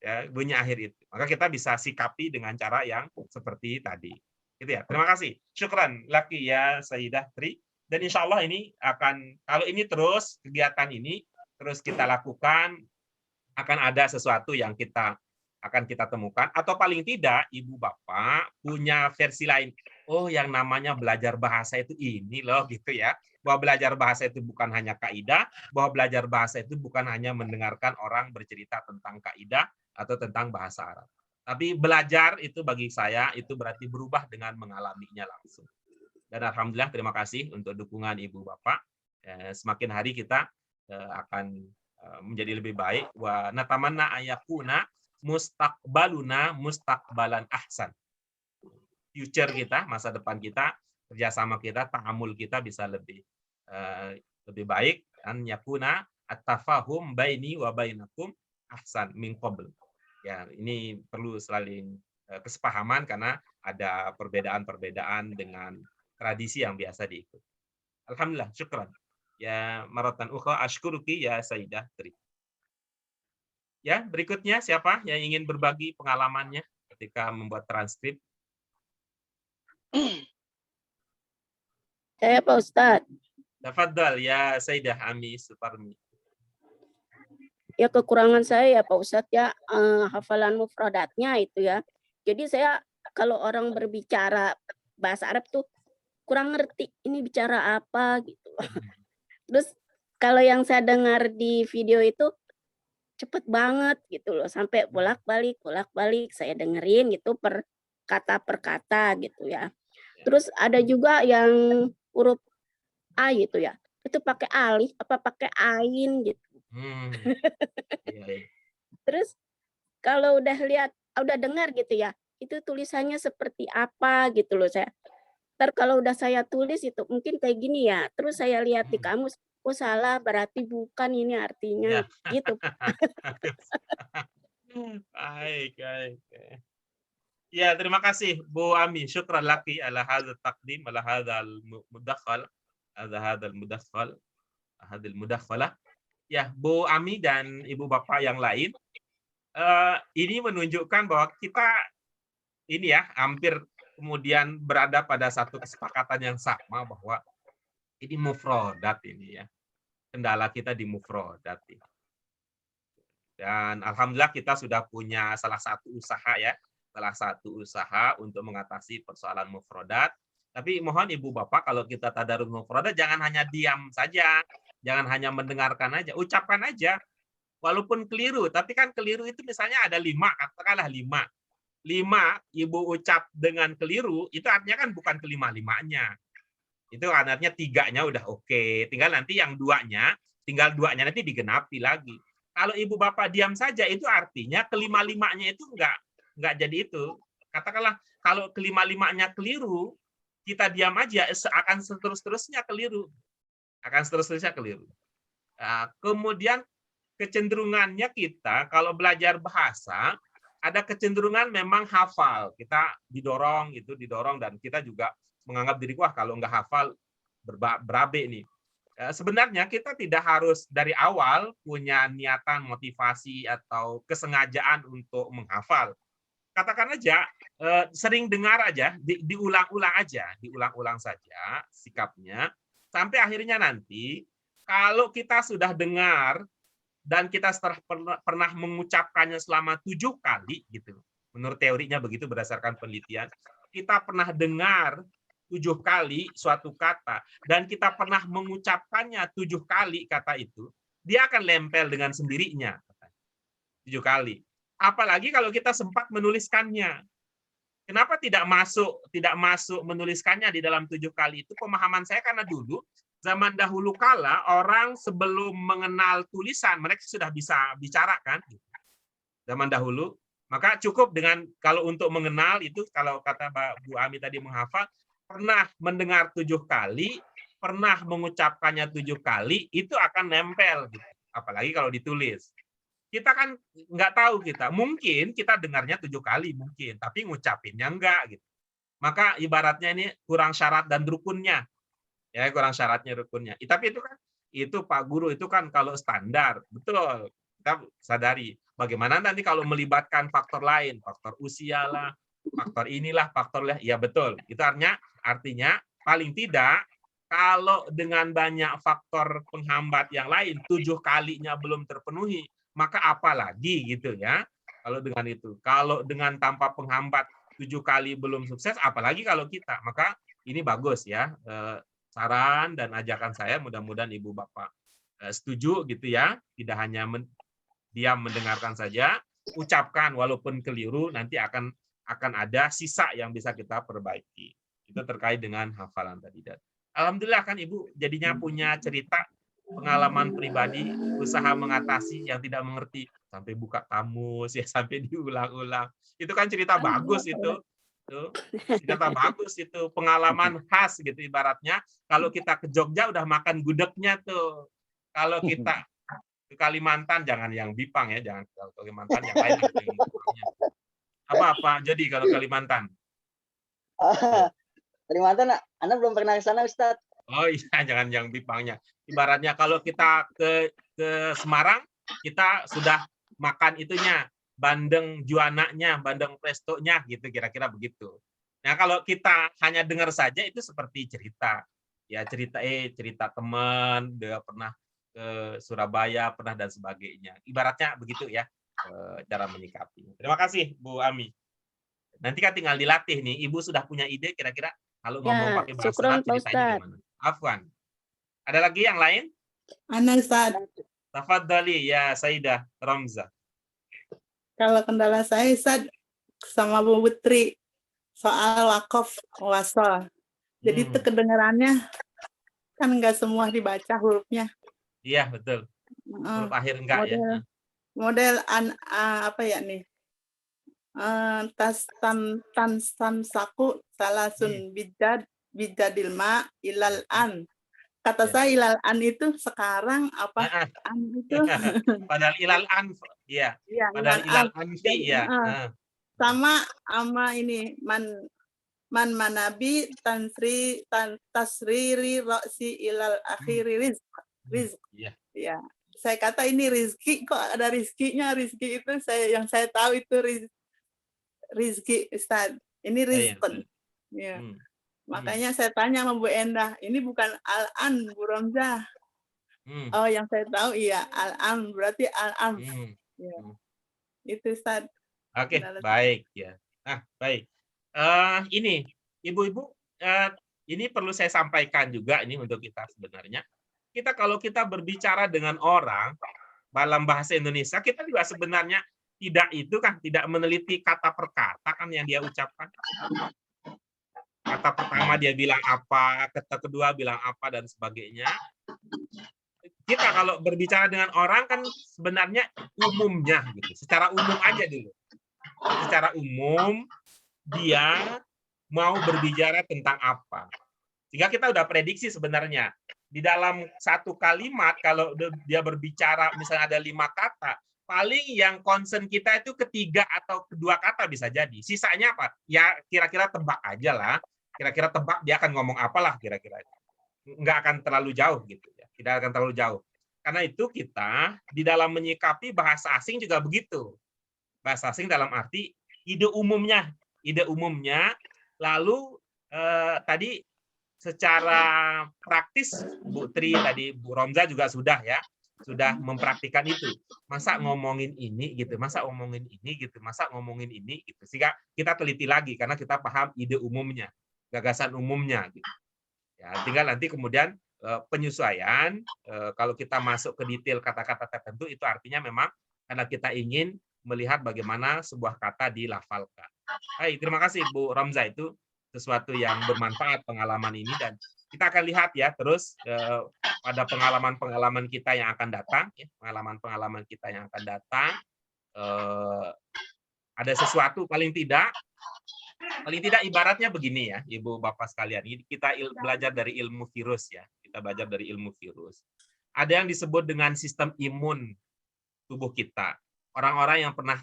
Ya, bunyi akhir itu. Maka kita bisa sikapi dengan cara yang seperti tadi. Gitu ya. Terima kasih. Syukran laki ya Sayyidah Tri. Dan insya Allah ini akan, kalau ini terus, kegiatan ini terus kita lakukan, akan ada sesuatu yang akan kita temukan. Atau paling tidak, Ibu Bapak punya versi lain. Oh, yang namanya belajar bahasa itu ini loh, gitu ya. Bahwa belajar bahasa itu bukan hanya kaidah, bahwa belajar bahasa itu bukan hanya mendengarkan orang bercerita tentang kaidah atau tentang bahasa Arab. Tapi belajar itu bagi saya, itu berarti berubah dengan mengalaminya langsung. Dan alhamdulillah terima kasih untuk dukungan Ibu Bapak. Semakin hari kita akan menjadi lebih baik. Wa natamanna ayakuna mustaqbaluna mustaqbalan ahsan. Future kita, masa depan kita, kerjasama kita, ta'amul kita bisa lebih baik. An yakuna at-tafahum baini wa bainakum ahsan min qabl. Ya, ini perlu selalu kesepahaman karena ada perbedaan-perbedaan dengan tradisi yang biasa diikut. Alhamdulillah, syukran. Ya, maratan ukhra ashkuruki ya Sayyidah Tri. Ya, berikutnya siapa yang ingin berbagi pengalamannya ketika membuat transkrip? Saya Pak Ustadz. Tafadhal ya Sayyidah Ami Suparmi. Ya kekurangan saya ya Pak Ustadz ya, hafalan mufradatnya itu ya. Jadi saya kalau orang berbicara bahasa Arab tuh kurang ngerti ini bicara apa gitu. Terus kalau yang saya dengar di video itu cepet banget gitu loh, sampai bolak-balik saya dengerin gitu per kata gitu ya. Terus ada juga yang huruf A gitu ya, itu pakai alif apa pakai ain gitu. Terus kalau udah dengar gitu ya, itu tulisannya seperti apa gitu loh saya. Ntar kalau udah saya tulis itu mungkin kayak gini ya, terus saya lihat di kamus, oh salah berarti bukan ini artinya gitu. Baik. Ya, terima kasih Bu Ami. Syukran laki ala hadzal taqdim, ala hadzal mudakhal, hadzal mudakhalah. Ya, Bu Ami dan Ibu Bapak yang lain, ini menunjukkan bahwa kita ini ya hampir kemudian berada pada satu kesepakatan yang sama bahwa Ini mufrodat ini ya. Kendala kita di mufrodat ini. Dan alhamdulillah kita sudah punya salah satu usaha untuk mengatasi persoalan mufrodat. Tapi mohon Ibu Bapak kalau kita tadarus mufrodat jangan hanya diam saja, jangan hanya mendengarkan aja, ucapkan aja. Walaupun keliru, tapi kan keliru itu misalnya ada 5, katakanlah 5. 5 Ibu ucap dengan keliru, itu artinya kan bukan kelima-limanya. Itu artinya 3-nya udah oke. Tinggal nanti yang 2-nya, tinggal 2-nya nanti digenapi lagi. Kalau Ibu Bapak diam saja, itu artinya kelima-limanya itu enggak jadi itu. Katakanlah kalau kelima-limanya keliru, kita diam aja, akan seterus-terusnya keliru. Kemudian kecenderungannya kita kalau belajar bahasa ada kecenderungan memang hafal, kita didorong dan kita juga menganggap diri wah kalau nggak hafal berabe nih. Sebenarnya kita tidak harus dari awal punya niatan motivasi atau kesengajaan untuk menghafal. Katakan aja sering dengar aja, diulang-ulang saja sikapnya sampai akhirnya nanti kalau kita sudah dengar dan kita pernah mengucapkannya selama 7 kali gitu. Menurut teorinya begitu berdasarkan penelitian. Kita pernah dengar 7 kali suatu kata dan kita pernah mengucapkannya 7 kali kata itu, dia akan lempel dengan sendirinya. 7 kali. Apalagi kalau kita sempat menuliskannya. Kenapa tidak masuk menuliskannya di dalam 7 kali itu? Pemahaman saya karena dulu zaman dahulu kala orang sebelum mengenal tulisan mereka sudah bisa bicara kan zaman dahulu, maka cukup dengan kalau untuk mengenal itu kalau kata Bu Ami tadi menghafal pernah mendengar 7 kali, pernah mengucapkannya 7 kali itu akan nempel gitu. Apalagi kalau ditulis. Kita kan nggak tahu mungkin kita dengarnya 7 kali mungkin, tapi ngucapinnya enggak gitu. Maka ibaratnya ini kurang syarat dan rukunnya. Ya, kurang syaratnya rukunnya. Tapi itu Pak Guru itu kan kalau standar, betul. Kita sadari. Bagaimana nanti kalau melibatkan faktor lain, faktor usia lah, faktor inilah, faktor lah, ya betul. Itu artinya paling tidak kalau dengan banyak faktor penghambat yang lain 7 kalinya belum terpenuhi, maka apalagi gitu ya. Kalau dengan itu, kalau dengan tanpa penghambat 7 kali belum sukses, apalagi kalau kita. Maka ini bagus ya. Saran dan ajakan saya mudah-mudahan Ibu Bapak setuju gitu ya, tidak hanya diam mendengarkan saja, ucapkan walaupun keliru nanti akan ada sisa yang bisa kita perbaiki. Itu terkait dengan hafalan tadi. Alhamdulillah kan Ibu jadinya punya cerita pengalaman pribadi usaha mengatasi yang tidak mengerti sampai buka kamus ya sampai diulang-ulang. Itu kan cerita bagus itu. Cerita bagus itu, pengalaman khas gitu ibaratnya. Kalau kita ke Jogja udah makan gudegnya tuh. Kalau kita ke Kalimantan jangan yang Bipang ya, jangan ke Kalimantan yang lain yang Bipangnya. Apa jadi kalau Kalimantan? Kalimantan, Anda belum pernah ke sana, Ustaz. Oh iya, jangan yang Bipangnya. Ibaratnya kalau kita ke Semarang, kita sudah makan itunya, bandeng juananya, bandeng prestonya, gitu kira-kira begitu. Nah kalau kita hanya dengar saja itu seperti cerita, ya cerita teman, dia pernah ke Surabaya, pernah dan sebagainya. Ibaratnya begitu ya cara menyikapi. Terima kasih Bu Ami. Nanti kan tinggal dilatih nih. Ibu sudah punya ide kira-kira kalau ngomong pakai bahasa Arab ceritanya gimana? Afwan. Ada lagi yang lain? Ana Ustaz. Tafadhali ya Sayyidah Ramza. Kalau kendala saya Ustaz sama Bu Putri soal wakaf wasal. Jadi itu kedengarannya kan enggak semua dibaca hurufnya. Iya, betul. Huruf akhir enggak ya. Model apa ya nih? Tan saku salasun bidadil ma ilal an. Kata saya ilal an itu sekarang apa an itu? Padahal ilal an, iya. Padahal ilal anfi, ya. Sama ini manabi tasriri roksi ilal akhiri rizq. Ya. Saya kata ini rizki, kok ada rizkinya? Rizki itu yang saya tahu itu rizki Ustaz. Ini rizqun. Ya. Makanya saya tanya sama Bu Endah, ini bukan al-an Bu Romza. Oh, yang saya tahu iya al-an, berarti al-an. Ya, itu Ustaz. Oke, baik ya. Nah, baik. Ini ibu-ibu, ini perlu saya sampaikan juga ini untuk kita sebenarnya. Kalau kita berbicara dengan orang dalam bahasa Indonesia, kita juga sebenarnya tidak meneliti kata per kata kan yang dia ucapkan. Kata pertama dia bilang apa, kata kedua bilang apa dan sebagainya. Kita kalau berbicara dengan orang kan sebenarnya umumnya gitu, secara umum aja dulu. Secara umum dia mau berbicara tentang apa. Sehingga kita udah prediksi sebenarnya di dalam satu kalimat kalau dia berbicara misalnya ada 5 kata, paling yang concern kita itu ketiga atau kedua kata bisa jadi. Sisanya apa? Ya kira-kira tebak aja lah. Kira-kira tebak dia akan ngomong apalah kira-kira. Nggak akan terlalu jauh gitu ya. Tidak akan terlalu jauh. Karena itu kita di dalam menyikapi bahasa asing juga begitu. Bahasa asing dalam arti ide umumnya, lalu tadi secara praktis Bu Tri tadi, Bu Romza juga sudah mempraktikkan itu. Masa ngomongin ini gitu, masa ngomongin ini gitu. Sehingga kita teliti lagi karena kita paham ide umumnya, gagasan umumnya gitu. Ya, tinggal nanti kemudian penyesuaian kalau kita masuk ke detail kata-kata tertentu itu artinya memang karena kita ingin melihat bagaimana sebuah kata dilafalkan. Baik, terima kasih Bu Romza, itu sesuatu yang bermanfaat pengalaman ini dan kita akan lihat ya terus pada pengalaman-pengalaman kita yang akan datang, pengalaman-pengalaman kita yang akan datang ada sesuatu paling tidak ibaratnya begini ya, Ibu Bapak sekalian, kita belajar dari ilmu virus ya, Ada yang disebut dengan sistem imun tubuh kita. Orang-orang yang pernah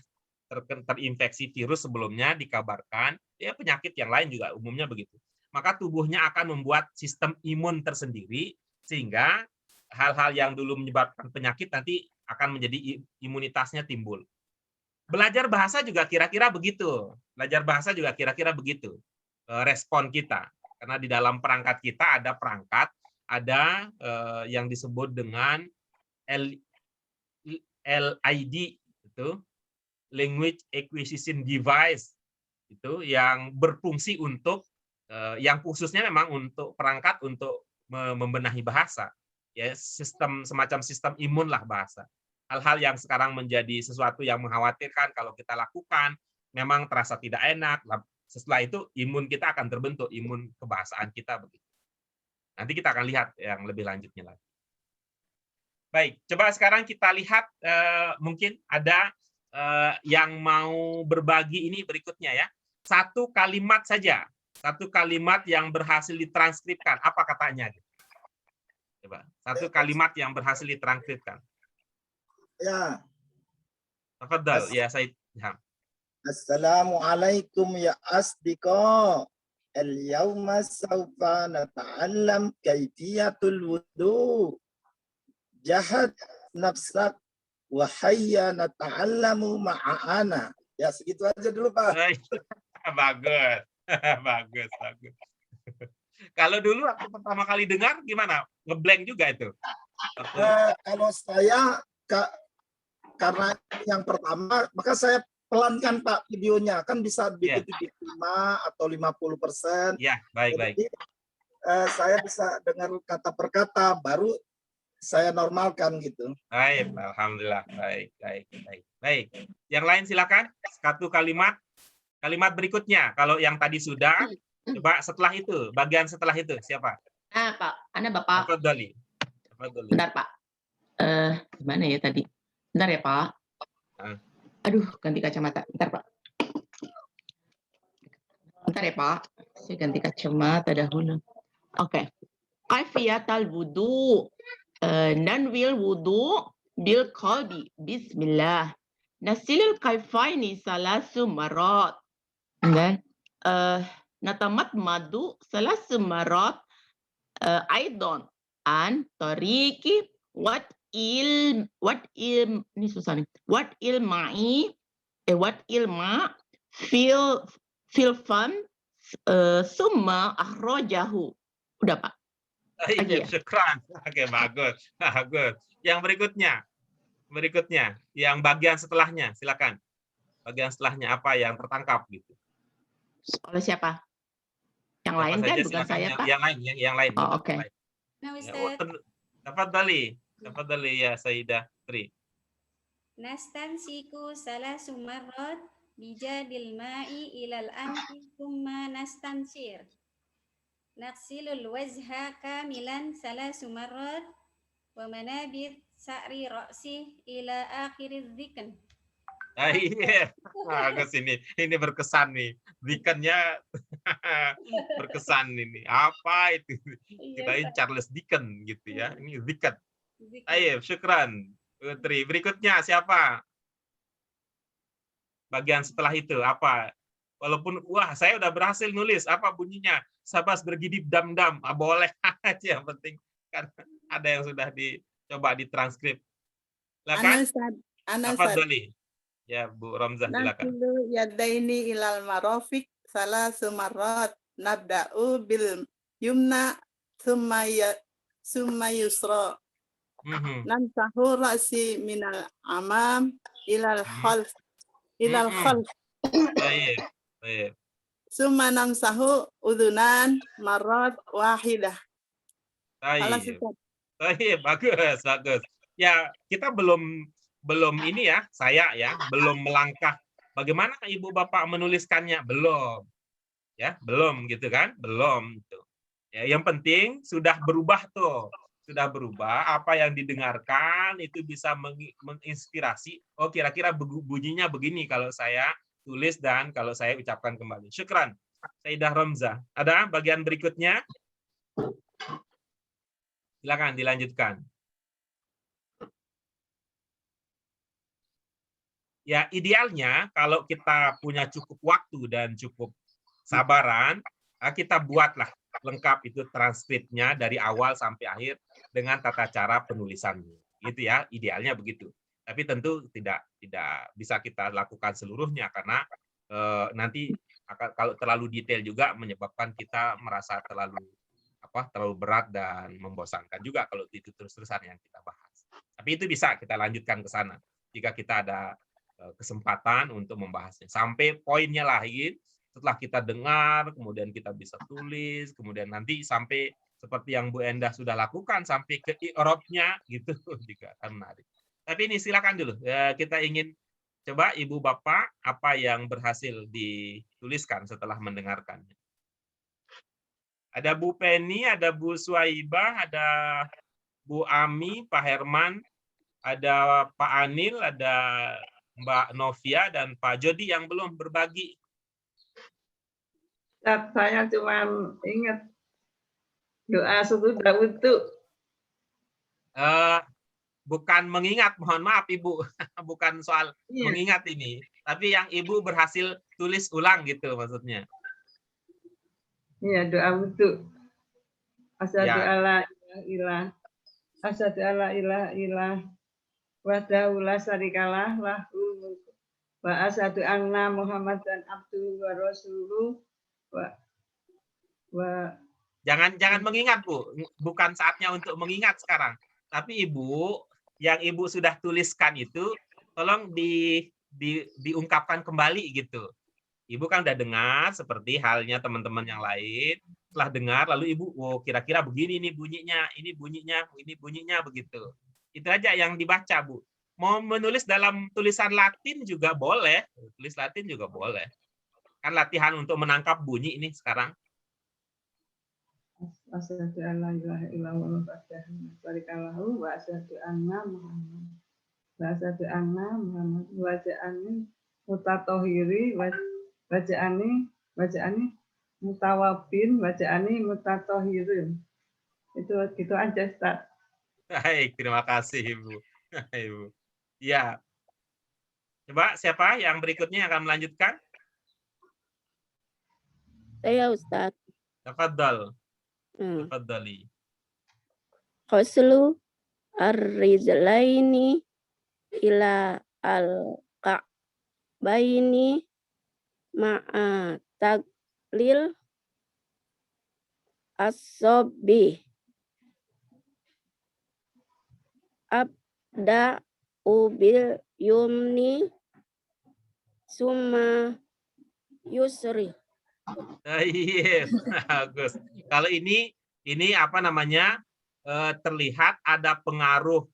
terinfeksi virus sebelumnya dikabarkan, ya penyakit yang lain juga umumnya begitu. Maka tubuhnya akan membuat sistem imun tersendiri, sehingga hal-hal yang dulu menyebabkan penyakit nanti akan menjadi imunitasnya timbul. Belajar bahasa juga kira-kira begitu. Respon kita. Karena di dalam perangkat kita ada yang disebut dengan LID, itu Language Acquisition Device, itu yang berfungsi untuk yang khususnya memang untuk perangkat untuk membenahi bahasa, ya semacam sistem imun lah bahasa. Hal-hal yang sekarang menjadi sesuatu yang mengkhawatirkan kalau kita lakukan memang terasa tidak enak. Setelah itu imun kita akan terbentuk, imun kebahasaan kita begitu. Nanti kita akan lihat yang lebih lanjutnya lagi. Baik, coba sekarang kita lihat mungkin ada yang mau berbagi ini berikutnya ya. Satu kalimat saja, satu kalimat yang berhasil ditranskripkan. Apa katanya? Coba, satu kalimat yang berhasil ditranskripkan. Ya. Tafadhal ya Said Ilham. Assalamualaikum ya asdiqa. Al-yawma sawfa nata'allam kaifiyatul wudu. Jahad nafsak wa hayya nata'allamu ma'ana. Ya segitu aja dulu Pak. Bagus. Bagus. Kalau dulu waktu pertama kali dengar gimana? Ngeblank juga itu? Kalau saya karena yang pertama, maka saya pelankan Pak videonya, kan bisa begitu 5 atau 50%. Ya, baik. Jadi, saya bisa dengar kata per kata, baru saya normalkan gitu. Baik, alhamdulillah. Baik. Yang lain silakan. Satu kalimat berikutnya. Kalau yang tadi sudah, coba setelah itu, bagian setelah itu siapa? Nah, Pak, Anda Bapak. Tafadhali. Bentar, Pak. Gimana ya tadi? Bentar ya, Pak. Aduh, ganti kacamata. Bentar, Pak. Bentar ya, Pak. Saya ganti kacamata dahulu. Oke. Kaifiyatul wudu. Nanwil wudu bil qalbi. Bismillah. Nasilul kaifaini salasu marat. Dan natamat madu salasu marat aidon an tariki what ilma fil fam summa akhrajahu. Udah, Pak. Iya, syukran. Oke, bagus. Bagus. Yang berikutnya, yang bagian setelahnya, silakan. Bagian setelahnya apa yang tertangkap gitu. Oleh siapa? Yang Siapa lain kan, saja, bukan silakan. saya, Pak. Yang lain. Oh, oke. Nah, Ya, Ustaz. tafadhali ya Sayyidah Tri. Nastansiku salasu marrat bijadil ma'i ilal anfi thumma nastansir. Naqsilul wajha kamilan salasu marrat wa manabit sa'ri ra'si ila akhiriz dzikn. Iya, bagus ini. Ini berkesan nih. Dikennya berkesan ini. Apa itu? Kirain Charles Dickens gitu ya. Ini Dickens. Ayo, syukran. Putri. Berikutnya siapa? Bagian setelah itu apa? Walaupun wah saya udah berhasil nulis, apa bunyinya? Sabas bergidip dam-dam. Boleh aja, yang penting kan ada yang sudah dicoba ditranskrip. Silakan. Tafadhali. Ya, Bu Ramzah, silakan. Nasilu yadaini ilal marofik salasu marrat nabda'u bil yumna summa yusra. Namsahu ra'si minal amam ilal khalf Baik. summa namsahu udunan marrat wahidah. Baik, bagus. Ya, kita belum ini ya, saya ya, belum melangkah. Bagaimana Ibu Bapak menuliskannya? Belum. Ya, belum gitu kan? Belum gitu. Ya, yang penting sudah berubah tuh. Sudah berubah, apa yang didengarkan itu bisa menginspirasi. Oh, kira-kira bunyinya begini kalau saya tulis dan kalau saya ucapkan kembali. Syukran. Sayyidah Ramzah. Ada bagian berikutnya? Silakan dilanjutkan. Ya, idealnya kalau kita punya cukup waktu dan cukup sabaran, kita buatlah lengkap itu transkripnya dari awal sampai akhir dengan tata cara penulisannya. Gitu ya, idealnya begitu. Tapi tentu tidak bisa kita lakukan seluruhnya karena nanti kalau terlalu detail juga menyebabkan kita merasa terlalu berat dan membosankan juga kalau itu terus-terusan yang kita bahas. Tapi itu bisa kita lanjutkan ke sana jika kita ada kesempatan untuk membahasnya sampai poinnya lahir. Setelah kita dengar, kemudian kita bisa tulis, kemudian nanti sampai seperti yang Bu Endah sudah lakukan sampai ke i'rabnya gitu juga akan menarik. Tapi ini silakan dulu. Kita ingin coba Ibu Bapak apa yang berhasil dituliskan setelah mendengarkannya. Ada Bu Penny, ada Bu Suaibah, ada Bu Ami, Pak Herman, ada Pak Anil, ada Mbak Novia, dan Pak Jody yang belum berbagi. Saya cuma ingat doa sudah untuk. Bukan mengingat, mohon maaf Ibu, bukan soal mengingat ini, tapi yang Ibu berhasil tulis ulang gitu maksudnya. Iya, doa untuk. Asyhadu alla ilaha illallah wahdahu la syarikalah lahul mulku wa asyhadu anna Muhammadan abduhu wa rasuluhu Jangan mengingat Bu, bukan saatnya untuk mengingat sekarang. Tapi Ibu, yang Ibu sudah tuliskan itu tolong diungkapkan kembali gitu. Ibu kan udah dengar seperti halnya teman-teman yang lain. Setelah dengar lalu Ibu, oh kira-kira begini nih bunyinya, ini bunyinya begitu. Itu aja yang dibaca, Bu. Mau menulis dalam tulisan Latin juga boleh, tulis Latin juga boleh. Kan latihan untuk menangkap bunyi ini sekarang. Asyhadu alla ilaha illallah wahdahu la syarikalahu wa asyhadu anna Muhammad. Wa asyhadu anna Muhammad wa ja'ani mutatahhiri wa ja'ani mutawabin wa ja'ani mutatahhirin. Itu gitu aja, Ustaz. Baik, terima kasih Ibu. Ibu. Ya. Coba siapa yang berikutnya akan melanjutkan? Saya, Ustaz. Tafadhal. Tafadhali. Khoslu ar-rijlaini ila al-ka'baini ma'a lil asobi abda ubil yumni summa yusri. Iya, bagus. Kalau ini apa namanya, terlihat ada pengaruh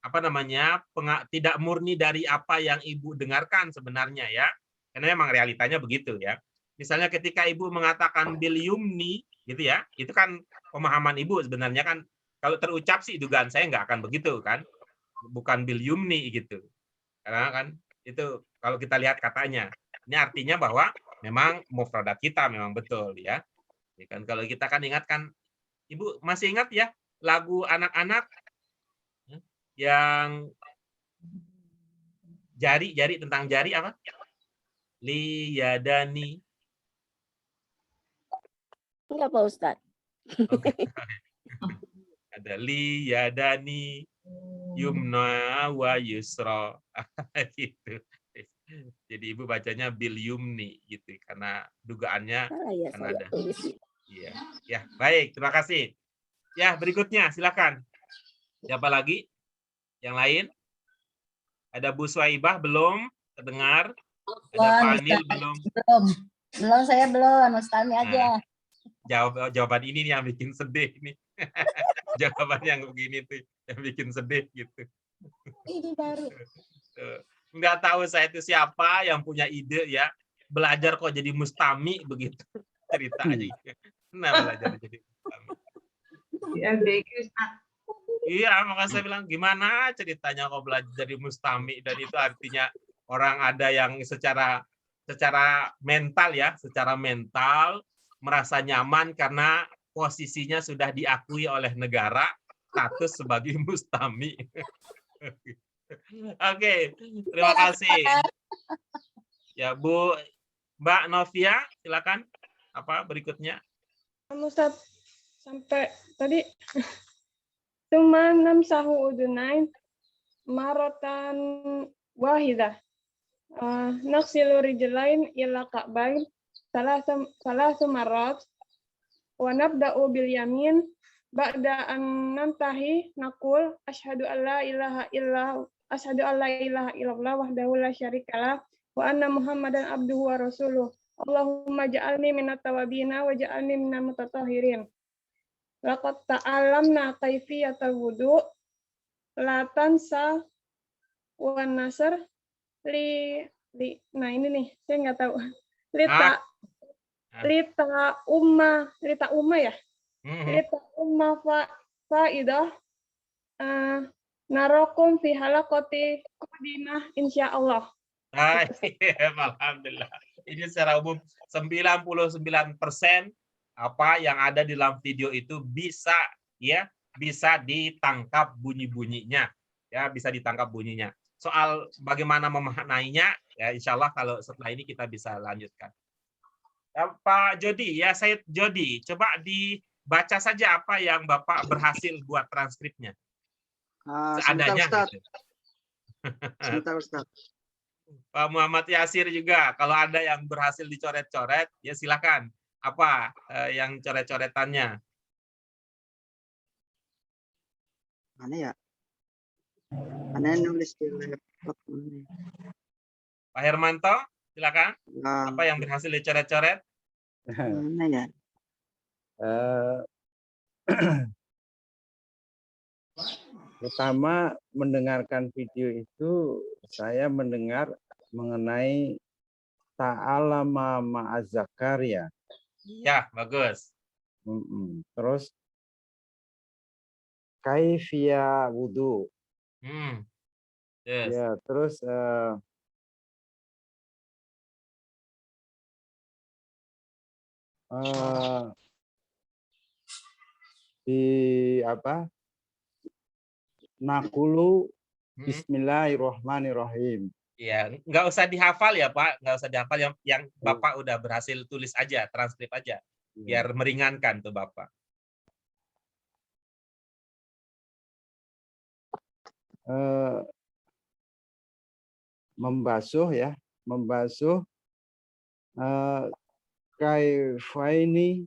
apa namanya, tidak murni dari apa yang ibu dengarkan sebenarnya ya, karena memang realitanya begitu ya. Misalnya ketika ibu mengatakan bil yumni gitu ya, itu kan pemahaman ibu sebenarnya kan, kalau terucap sih dugaan saya nggak akan begitu kan, bukan bil yumni gitu. Karena kan itu kalau kita lihat katanya, ini artinya bahwa memang mufradat kita memang betul ya. Ya kan kalau kita kan ingat kan, ibu masih ingat ya lagu anak-anak yang jari tentang jari apa? Liyadani. Enggak Pak Ustadz. Oke. Ada liyadani yumna wa yusra. Gitu. Jadi ibu bacanya bil yumni gitu karena dugaannya Ya, kan saya ada. tulis. Iya. Ya, baik, terima kasih. Ya, berikutnya silakan. Siapa lagi? Yang lain? Ada Bu Swaibah belum terdengar? Ada Pak Anil belum? Belum, saya belum, Mustami aja. Jawaban ini nih yang bikin sedih nih. Jawaban yang begini tuh yang bikin sedih gitu. Ini baru. Nggak tahu saya itu siapa yang punya ide ya, belajar kok jadi mustami begitu ceritanya. Nah, belajar jadi mustami. Iya, makanya saya bilang gimana ceritanya kok belajar jadi mustami, dan itu artinya orang ada yang secara mental ya, secara mental merasa nyaman karena posisinya sudah diakui oleh negara status sebagai mustami. Oke, terima kasih. Ya, Mbak Novia, silakan. Apa berikutnya? Ustaz, sampai tadi cuma 6 sahu udunain marotan wahidah. Naksilu rijlain ila ka'bain salah sumarat wa nabda'u bil yamin ba'da an nantahi naqul asyhadu an la ilaha illallah wahdahu la syarikalah wa anna muhammadan abduhu wa rasuluh. Allahumma ja'alni minat tawabina wa ja'alni minal mutatahhirin. Laqad ta'alamna kaifiyatal wudu la tansa wa nasr nah ini nih saya nggak tahu lita umma ya lita umma faidah narokum fi halaqati qadimah insyaallah. Alhamdulillah. Ini secara umum 99% apa yang ada di dalam video itu bisa ditangkap bunyi-bunyinya. Ya, bisa ditangkap bunyinya. Soal bagaimana memaknainya, ya insya Allah kalau setelah ini kita bisa lanjutkan. Pak Jody, ya saya Jody, coba dibaca saja apa yang Bapak berhasil buat transkripnya. Seadanya. Sebentar, Ustaz. Gitu. Sebentar, Ustaz. Pak Muhammad Yasir juga, kalau ada yang berhasil dicoret-coret, ya silakan. Apa yang coret-coretannya? Mana ya? Mana nulis di laptop? Pak Hermanto, silakan. Apa yang berhasil dicoret-coret? Mana ya? Pertama mendengarkan video itu saya mendengar mengenai ta'alama ma'azzakaria. Ya, bagus. Terus kaifiyah wudu. Yes. Ya, terus di apa? Nakulu Bismillahirrahmanirrahim. Ya, nggak usah dihafal ya Pak, nggak usah dihafal yang Bapak udah berhasil tulis aja, transkrip aja, biar meringankan tuh Bapak. Membasuh ya, membasuh kaifaini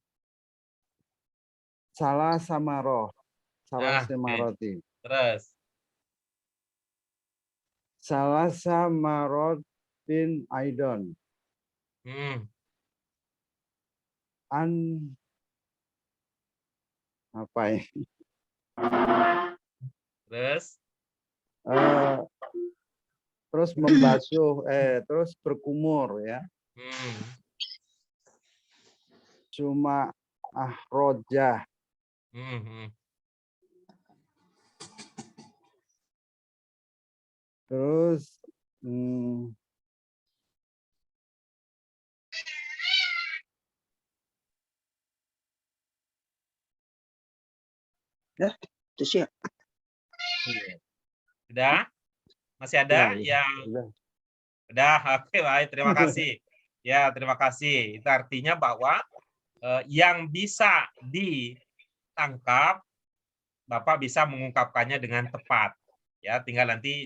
salah samaroh. Salah Oke. semaroti. Terus. Salah samarotin aidon. An apa ya? Terus. Terus membasuh, terus berkumur ya. Cuma ahrojah. Terus ya, terus ya. Sudah? Masih ada yang udah? Oke, baik, terima kasih. Ya, terima kasih. Itu artinya bahwa yang bisa ditangkap, Bapak bisa mengungkapkannya dengan tepat. Ya, tinggal nanti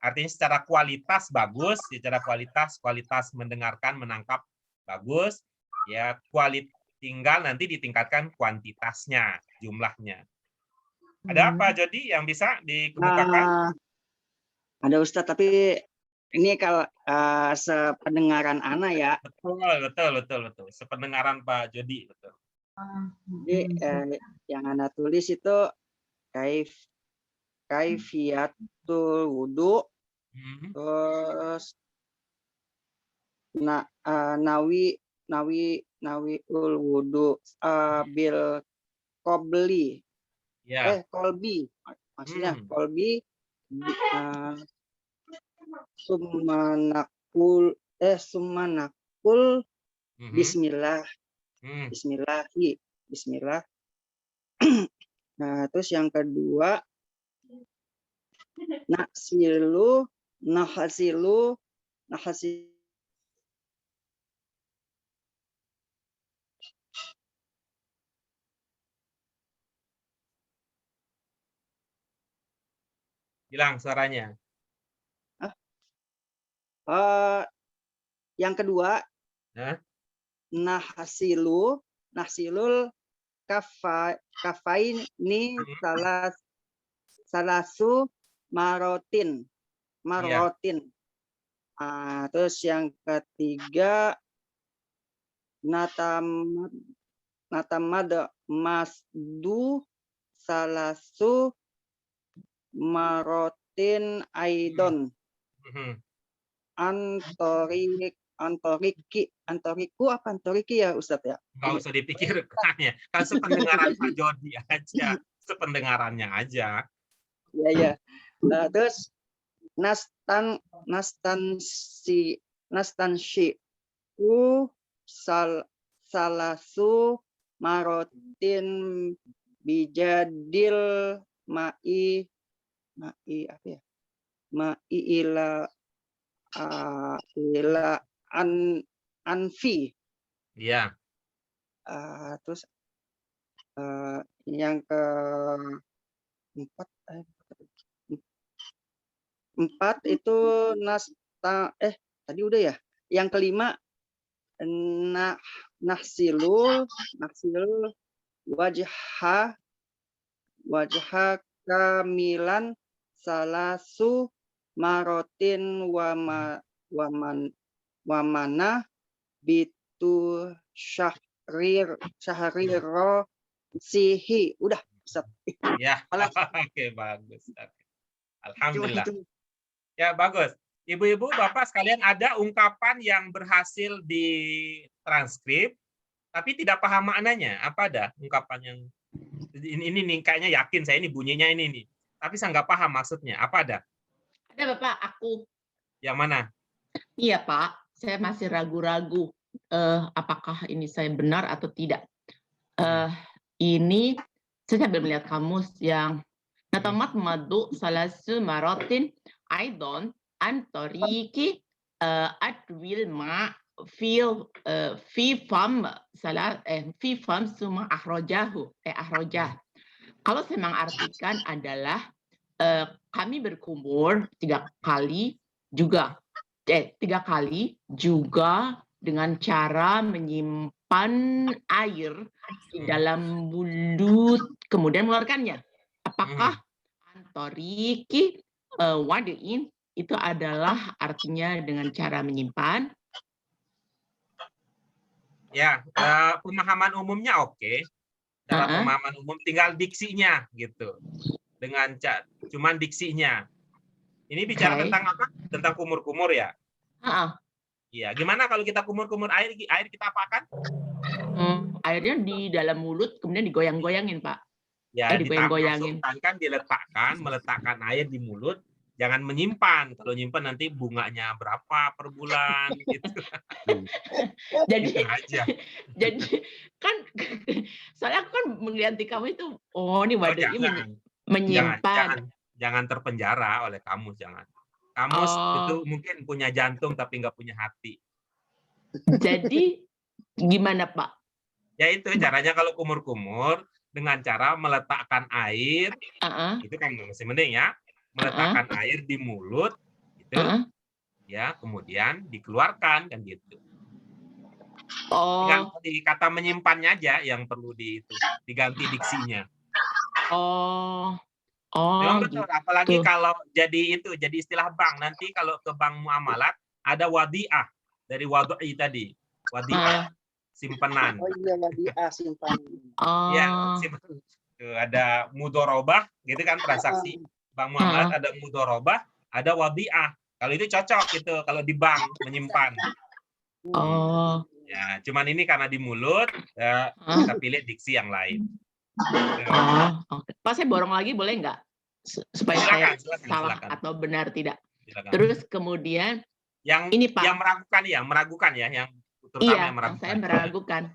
artinya secara kualitas bagus, secara kualitas mendengarkan, menangkap bagus, ya tinggal nanti ditingkatkan kuantitasnya, jumlahnya. Ada apa jadi yang bisa dikemukakan? Ada Ustadz, tapi ini kalau sependengaran Ana ya. Betul. Sependengaran Pak Jody, betul. Jadi yang Ana tulis itu kaifiatul wudu, terus nawiul wudu bil qobli. Ya. Kolbi. Maksudnya kolbi sumanakul bismillah. Bismillah. Nah, terus yang kedua nahasilu Hilang suaranya. Yang kedua nahsilul kafaini salasu marotin. Terus yang ketiga natamad masdu salasu marotin aidon. Antoriku apa antoriki ya Ustadz ya? Nggak usah dipikirkan ya. Kan sependengaran Pak Jody aja. Sependengarannya aja. Iya. Terus nastansi salasu marotin bijadil ma'i apa ya? Ma'i ila anfi. Iya. Terus yang keempat itu tadi udah ya. Yang kelima nahsilul wajha kamilan salasu marotin wamana bitu syahrir sihi. Udah Ustaz. Ya. Oke, bagus. Alhamdulillah. Ya, bagus. Ibu-ibu, Bapak sekalian, ada ungkapan yang berhasil ditranskrip tapi tidak paham maknanya. Apa ada ungkapan yang ini nih, kayaknya yakin saya ini bunyinya ini nih. Tapi saya nggak paham maksudnya. Apa ada? Ada Bapak, aku. Yang mana? Iya Pak, saya masih ragu-ragu apakah ini saya benar atau tidak. Ini saya sambil melihat kamus yang natamat madu salasu marotin aidon antoriki adwil ma fi fam suma ahrojah. Kalau saya mengartikan adalah kami berkumur 3 kali juga dengan cara menyimpan air di dalam mulut kemudian mengeluarkannya. Apakah antoriki wadi'in itu adalah artinya dengan cara menyimpan? Ya, pemahaman umumnya oke. Cara pemahaman umum tinggal diksinya gitu. Dengan cuman diksinya. Ini bicara tentang apa? Tentang kumur-kumur ya? Iya, gimana kalau kita kumur-kumur air kita apakan? Airnya di dalam mulut kemudian digoyang-goyangin, Pak. Ya, digoyang-goyangin. kan meletakkan air di mulut, jangan menyimpan. Kalau nyimpan nanti bunganya berapa per bulan gitu. Jadi gitu aja. Jadi kan soalnya aku kan melihat di kamu itu ini wadahnya menyimpan. Jangan terpenjara oleh kamus, jangan. Kamus itu mungkin punya jantung tapi nggak punya hati. Jadi gimana, Pak? Ya itu caranya kalau kumur-kumur dengan cara meletakkan air, itu kan masih mending ya, meletakkan air di mulut, itu, ya kemudian dikeluarkan kan gitu. Di kata menyimpannya aja yang perlu diganti diksinya. Memang betul, gitu. apalagi kalau jadi istilah bank, nanti kalau ke bank muamalat ada wadiah dari wadu'i tadi, wadiah simpanan. Oh iya, wadiah simpanan. Ya, ada mudorobah, gitu kan transaksi bank muamalat, ada mudorobah, ada wadiah. Kalau itu cocok gitu, kalau di bank menyimpan. Ya, cuman ini karena di mulut, ya, kita pilih diksi yang lain. Pak, saya borong lagi boleh nggak? Supaya saya salah atau benar tidak. Silakan. Terus kemudian yang ini Pak, yang meragukan ya, yang terutama iya, yang meragukan. saya meragukan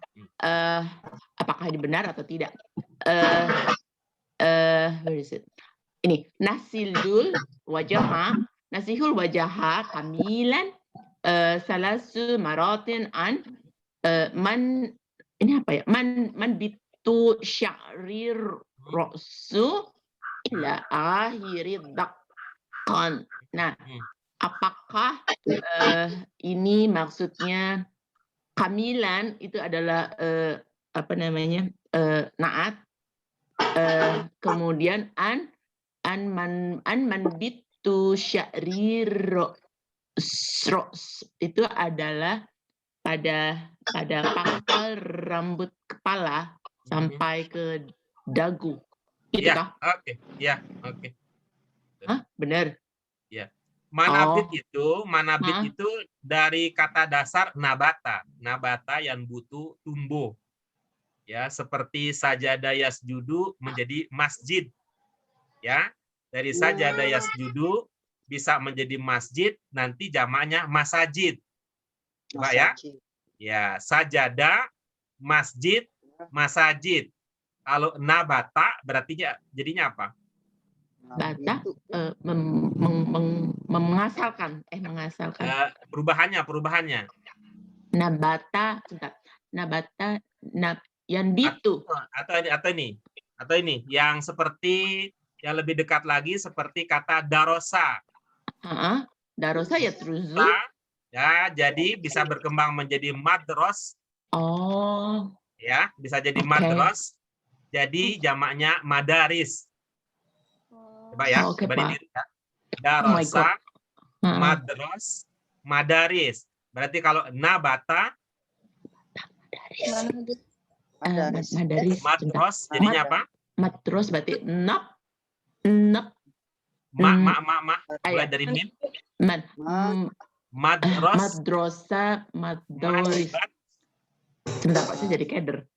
apakah ini benar atau tidak. Where is it? Ini nasihul wajaha kamilan salasu maratin an man ini apa ya? Man bitu sya'rir rasu ila akhiri dakkan. Nah, apakah ini maksudnya kamilan itu adalah naat, kemudian an man bitu sya'rir itu adalah pada pangkal rambut kepala sampai ke dagu. Itu kah? Oke. Ya, oke. Benar. Ya. Manabit itu dari kata dasar nabata. Nabata yang butuh tumbuh. Ya, seperti sajadah yasjudu menjadi masjid. Ya, dari sajadah yasjudu bisa menjadi masjid, nanti jamaknya masajid. Pak ya? Ya, sajadah, masjid, masajid. Kalau nabata berarti jadinya apa? Bata mengasalkan. Perubahannya. Nabata yang bitu. Atau ini yang seperti yang lebih dekat lagi seperti kata darosa. Darosa ya terus. Ya, jadi bisa berkembang menjadi madros. Ya, bisa jadi madros. Jadi jamaknya madaris. Coba ya, coba ditiru ya. Darosa, madros, madaris. Berarti kalau nabata, madros, jadinya apa? Madros berarti mulai dari mim. Madrosa, madoris. Sebentar Pak, saya jadi keder.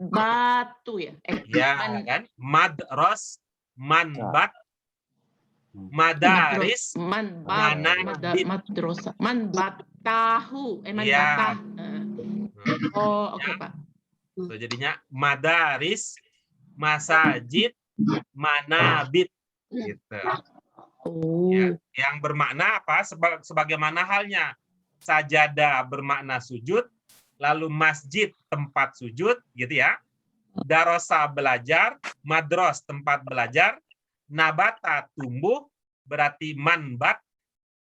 Batu ya? Kan? Madros, manbat, madaris, madrosa, manbatahu, manbatah. Oke Pak. So, jadinya madaris, masajid, manabit, gitu. Ya, yang bermakna apa? Sebagaimana halnya sajadah bermakna sujud, lalu masjid tempat sujud, gitu ya. Darosa belajar, madros tempat belajar, nabata tumbuh, berarti manbat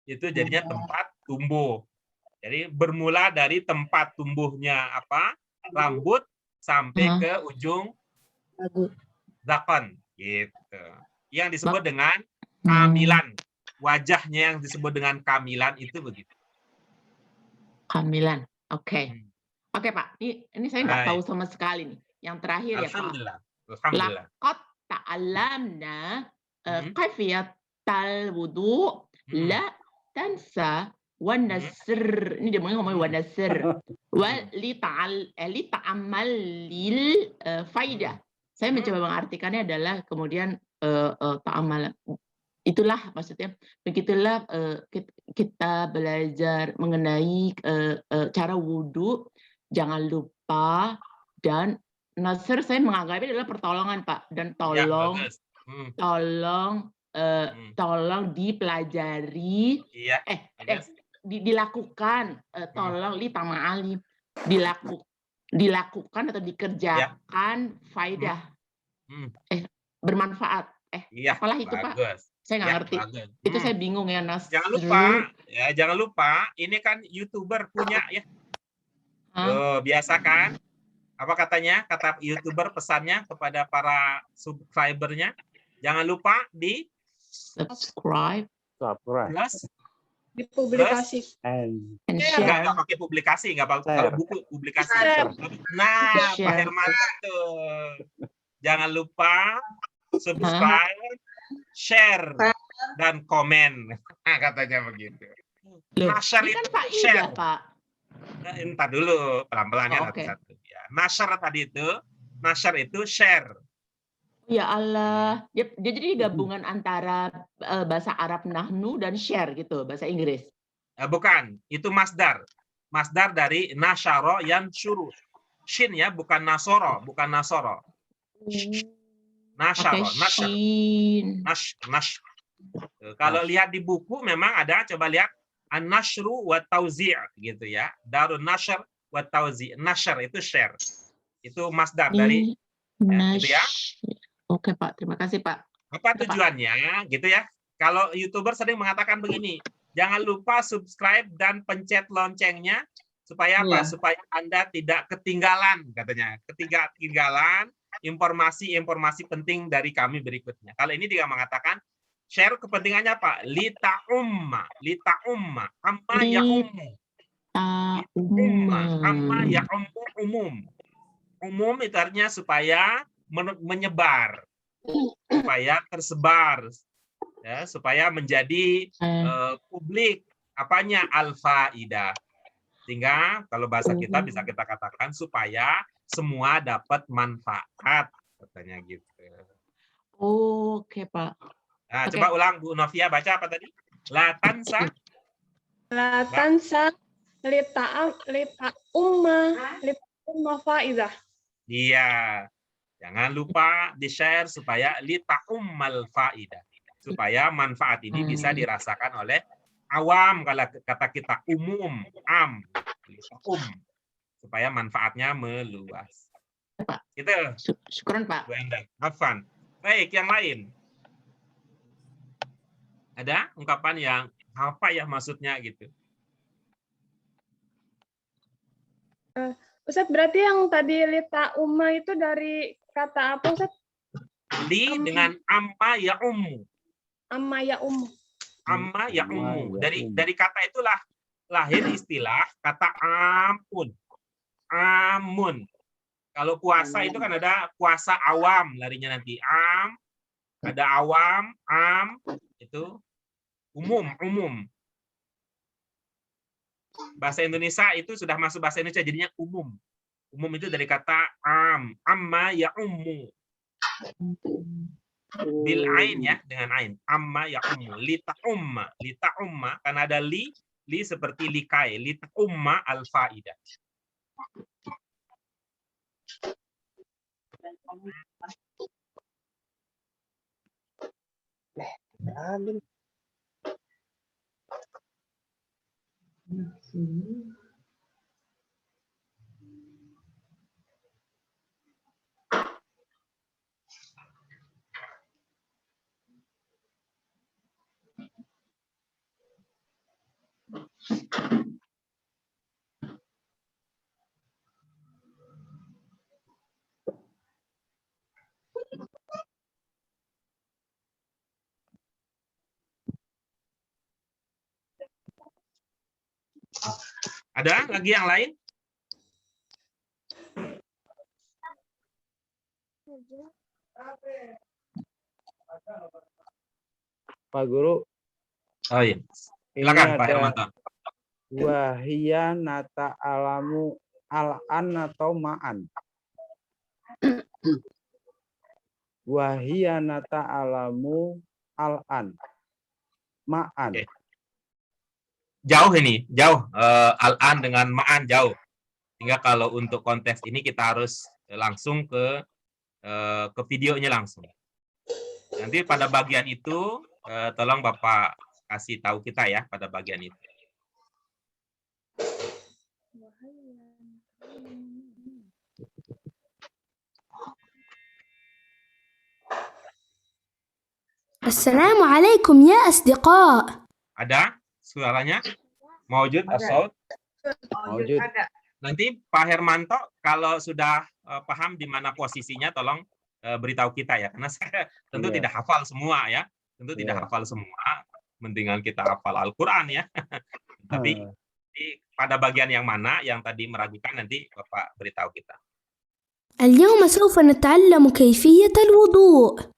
itu jadinya tempat tumbuh. Jadi bermula dari tempat tumbuhnya apa? Rambut sampai ke ujung zakon gitu. Yang disebut dengan kamilan. Wajahnya yang disebut dengan kamilan itu begitu. Kamilan. Oke. Oke, Pak. Ini saya nggak tahu sama sekali nih. Yang terakhir ya, Pak. Alhamdulillah. Alhamdulillah. Laqad ta'allamna kaifiyatal wudu la tansa wan nasr. Ini dia ngomong wan nasr. Wa li ta'ammal lil faidah. Saya mencoba mengartikannya adalah kemudian ta'ammal. Itulah maksudnya, begitulah kita belajar mengenai cara wudhu, jangan lupa, dan nasr saya menganggapnya adalah pertolongan, Pak, dan tolong tolong dipelajari, dilakukan, tolong li tama'ali, dilakukan atau dikerjakan faidah, bermanfaat, apalah itu, Pak. Saya nggak ngerti. Itu saya bingung ya, Nas. Jangan lupa, ini kan YouTuber punya ya. Biasa kan? Apa katanya? Kata YouTuber pesannya kepada para subscribernya, jangan lupa di subscribe, plus dipublikasi, nggak pakai publikasi, nggak pakai kalau buku publikasi. Nah, Pak Herman tuh, jangan lupa subscribe, share, dan komen. Nah, katanya begitu. Nasr itu share. Pak. Entar dulu, pelan-pelan ya, satu-satu. Ya. Nasr itu share. Ya Allah, dia jadi gabungan antara bahasa Arab nahnu dan share gitu, bahasa Inggris. Bukan, itu masdar. Masdar dari nasyara yansyuru. Shin ya, bukan nasoro, bukan nasoro. Nasyara, nash. Kalau lihat di buku memang ada, coba lihat an-nashru wa tauzi' gitu ya. Darun nashr wa tauzi'. Nashr itu share. Itu masdar dari gitu ya. Oke, Pak, terima kasih, Pak. Apa tujuannya gitu ya? Kalau YouTuber sering mengatakan begini, jangan lupa subscribe dan pencet loncengnya supaya apa? Supaya Anda tidak ketinggalan katanya. Ketinggalan informasi-informasi penting dari kami berikutnya. Kalau ini dia mengatakan share kepentingannya apa? Lita umma, amma ya ummu. Amma ya umum. Umum itu artinya supaya menyebar, supaya tersebar, ya, supaya menjadi publik apanya al-faidah. Sehingga kalau bahasa kita bisa kita katakan supaya semua dapat manfaat, katanya gitu. Oke, Pak. Nah, coba ulang Bu Novia, baca apa tadi? La tansa lita umma faidah. Iya. Jangan lupa di-share supaya lita ummal faidah. Supaya manfaat ini bisa dirasakan oleh awam, kalau kata kita umum, supaya manfaatnya meluas. Gitu. Syukran, Pak. Bu Endang, Afan. Baik, yang lain. Ada ungkapan yang apa ya maksudnya gitu? Ustaz, berarti yang tadi lita umma itu dari kata apa, Ustaz? Li dengan amma ya ummu. Amma ya ummu. Amma ya ummu. Dari kata itulah lahir istilah kata ampun. Amun. Kalau puasa itu kan ada puasa awam larinya nanti. Ada awam, itu umum. Bahasa Indonesia itu sudah masuk bahasa Indonesia jadinya umum. Umum itu dari kata amma ya ummu. Bil ain ya, dengan ain. Amma ya ummu. Lita umma karena ada li seperti likai. Lita umma al faidah. Ada lagi yang lain? Pak Guru, Oh iya. ini Silakan Pak ada Hermanto. wahia nata alamu al-an atau ma'an. Wahia nata alamu al-an. Ma'an. Oke. Jauh ini, jauh. Al-an dengan ma'an jauh. Sehingga kalau untuk konteks ini kita harus langsung ke videonya langsung. Nanti pada bagian itu tolong Bapak kasih tahu kita ya pada bagian itu. Assalamualaikum ya asdiqa. Ada suaranya? Maujud as-saut? Maujud. Nanti Pak Hermanto kalau sudah paham di mana posisinya tolong beritahu kita ya, karena saya tentu tidak hafal semua ya. Tentu tidak hafal semua, mendingan kita hafal Al-Qur'an ya. Tapi pada bagian yang mana yang tadi meragukan nanti Bapak beritahu kita. اليوم سوف نتعلم كيفية الوضوء.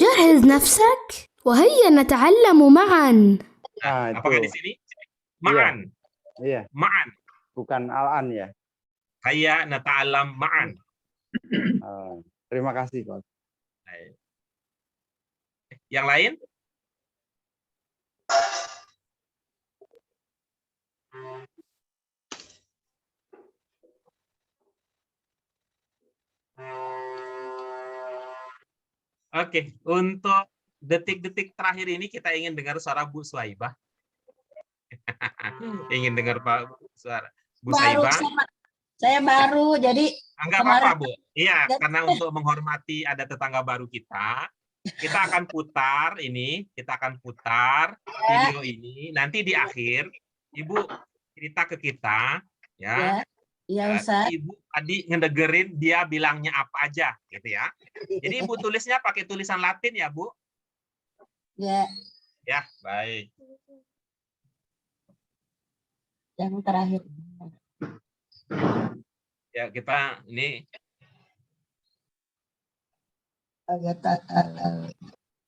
جهز نفسك وهيا نتعلم معا. Apakah di sini? Ma'an. Iya. Ma'an. Bukan al-an ya. Hayya nata'allam ma'an. Terima kasih, Coach. Yang lain? Oke, untuk detik-detik terakhir ini kita ingin dengar suara Bu Suhaibah. Ingin dengar Pak suara Bu Baru Suhaibah. saya baru, jadi Enggak apa-apa, Bu. Iya, karena untuk menghormati ada tetangga baru kita akan putar ini, kita akan putar video ini. Nanti di akhir Ibu cerita ke kita ya. Iya, Ustaz. Ibu tadi ngedengerin dia bilangnya apa aja gitu ya. Jadi Ibu tulisnya pakai tulisan Latin ya, Bu? Ya. Ya, baik. Yang terakhir. Ya, kita ini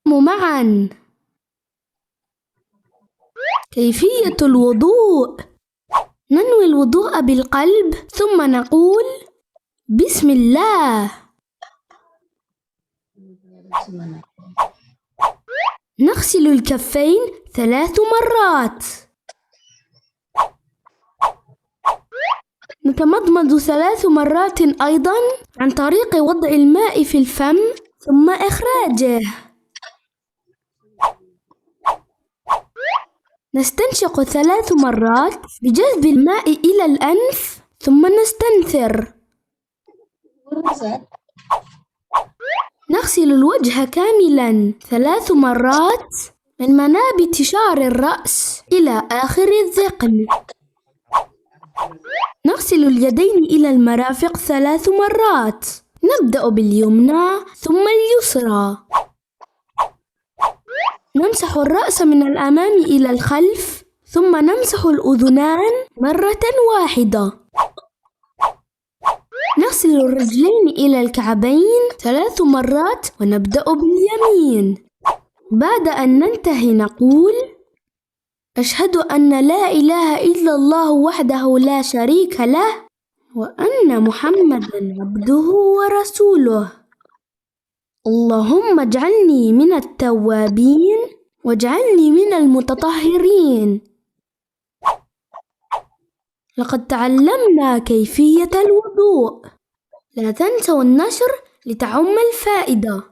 معا. كيفية الوضوء. ننوي الوضوء بالقلب ثم نقول بسم الله. نغسل الكفين 3 مرات. نتمضمض 3 مرات أيضا عن طريق وضع الماء في الفم ثم إخراجه. نستنشق 3 مرات بجذب الماء إلى الأنف ثم نستنثر. نغسل الوجه كاملا 3 مرات من منابت شعر الرأس إلى آخر الذقن. نغسل اليدين إلى المرافق 3 مرات. نبدأ باليمنى ثم اليسرى. نمسح الرأس من الأمام إلى الخلف ثم نمسح الأذنان مرة واحدة. نغسل الرجلين إلى الكعبين 3 مرات ونبدأ باليمين. بعد أن ننتهي نقول أشهد أن لا إله إلا الله وحده لا شريك له وأن محمدا عبده ورسوله. اللهم اجعلني من التوابين واجعلني من المتطهرين. لقد تعلمنا كيفية الوضوء. لا تنسوا النشر لتعم الفائدة.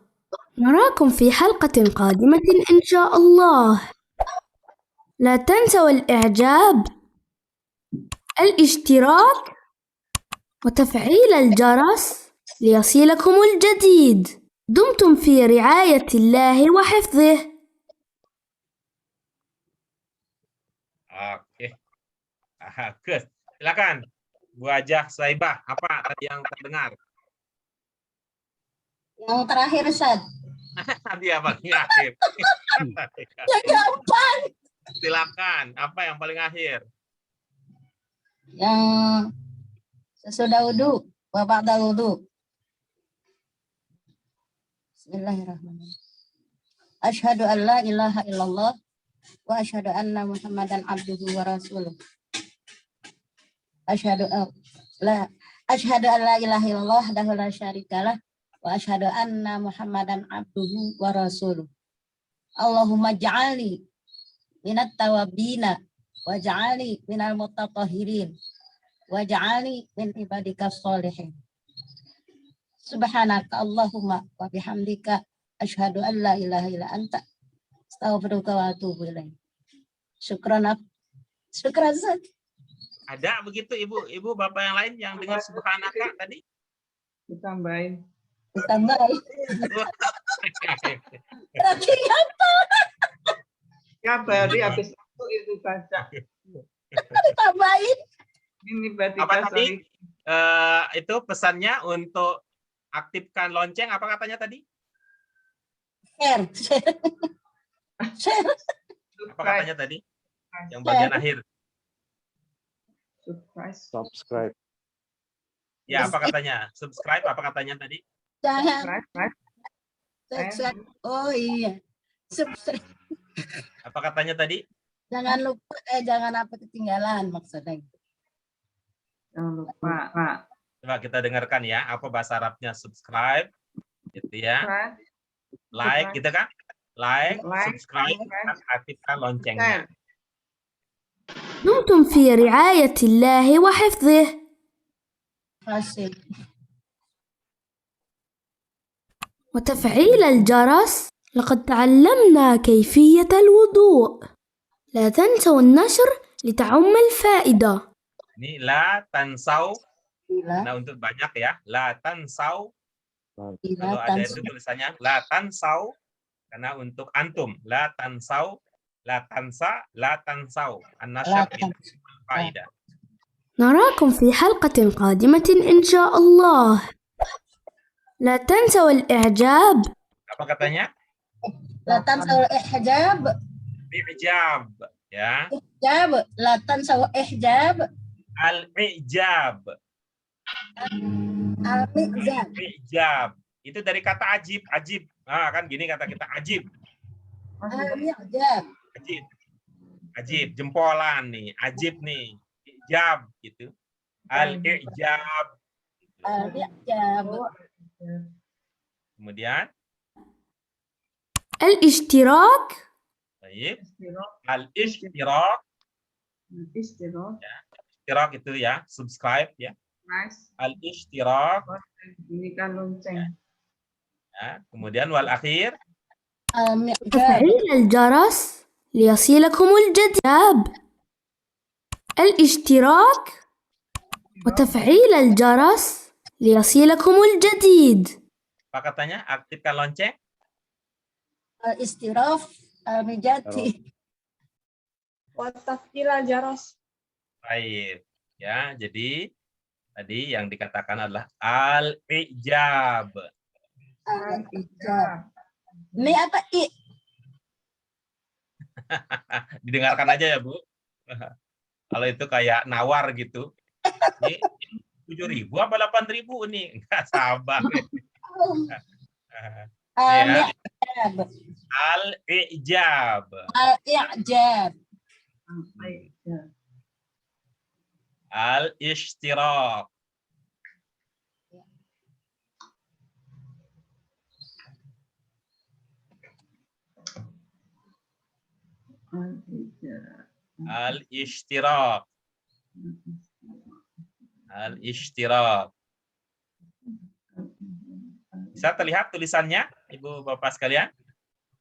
نراكم في حلقة قادمة إن شاء الله. لا تنسوا الإعجاب، الاشتراك، وتفعيل الجرس ليصلكم الجديد. دمتم في رعاية الله وحفظه. Oke. Bagus. Silakan Bu Hajah Suhaibah, apa tadi yang terdengar? Yang terakhir, Ustaz. Dia paling akhir. Ya gampang. Silakan. Apa yang paling akhir? Yang sesudah wudu, wa ba'da wudu. Bismillahirrahmanirrahim. Asyhadu an la ilaha illallah wa asyhadu anna Muhammadan abduhu wa rasuluh. Asyhadu an la ilaha illallah wahdahu la syarikalah wa asyhadu anna Muhammadan abduhu wa rasuluh. Allahumma ja'alni minat tawabina wa ja'alni minal mutatahhirin wa ja'alni min ibadikas sholihin. Subhanaka Allahumma wa bihamdika asyhadu an la ilaha illa anta astaghfiruka wa atubu ilaik. Syukran. Ustaz. Ada begitu ibu bapak yang lain yang dengar subhanaka tadi? Ditambahin. Ditambahin. Berarti apa? Ya berarti habis itu baca. Ditambahin. Ini berarti Apa tadi? Itu pesannya untuk aktifkan lonceng. Apa katanya tadi? Share. Apa katanya tadi? Yang bagian akhir. Subscribe. Ya, apa katanya? Subscribe, apa katanya tadi? Jangan. Oh iya. Subscribe. Apa katanya tadi? Jangan lupa, jangan apa ketinggalan maksudnya. Jangan lupa, Pak. Coba kita dengarkan ya, apa bahasa Arabnya subscribe, gitu ya. Like, gitu kan? Like, subscribe, dan aktifkan loncengnya. دمتم في رعاية الله وحفظه. وتفعيل الجرس. لقد تعلمنا كيفية الوضوء. لا تنسوا النشر لتعم الفائدة. Ini la tansau. Nah, untuk banyak ya. La tansau. Kalau ada itu tulisannya la tansau. Karena untuk antum. La tansau. La tansa. La tansau. An-nashr faidah. نراكم في حلقة قادمة إن شاء الله. لا تنسوا الإعجاب. Apa katanya? La tansau ihjab. I'jab. Ya. Ihjab. La tansau ihjab. Al-i'jab. Al-i'jab. I'jab. Itu dari kata ajib. Ajib. Nah, kan gini kata kita ajib. Al-i'jab. Ajib. Ajib. Jempolan nih. Ajib nih. I'jab. Gitu. Al-i'jab. Al-i'jab. Kemudian. الاشتراك. Baik. Al-ishtirak. Ya. Ishtirak itu ya. Subscribe ya. Al-ishtirak. Bunyikan lonceng. Ya. Kemudian wal akhir. تفعيل الجرس ليصلكم الجديد. الاشتراك وتفعيل الجرس ليصلكم الجديد. Apa katanya? Aktifkan lonceng. Al-istiraf al-mijati. Wa taf'ilal jaros. Baik. Ya, jadi tadi yang dikatakan adalah al-i'jab. Al-ijab. Ini apa i? Didengarkan aja ya, Bu. Kalau itu kayak nawar gitu. Ini 7.000 apa 8.000 nih? Enggak sabar. Ya. Al-i'jab. Al-i'jab. Al-ishtirak. Al-ishtirak. Al-ishtirak. Bisa terlihat tulisannya, Ibu Bapak sekalian?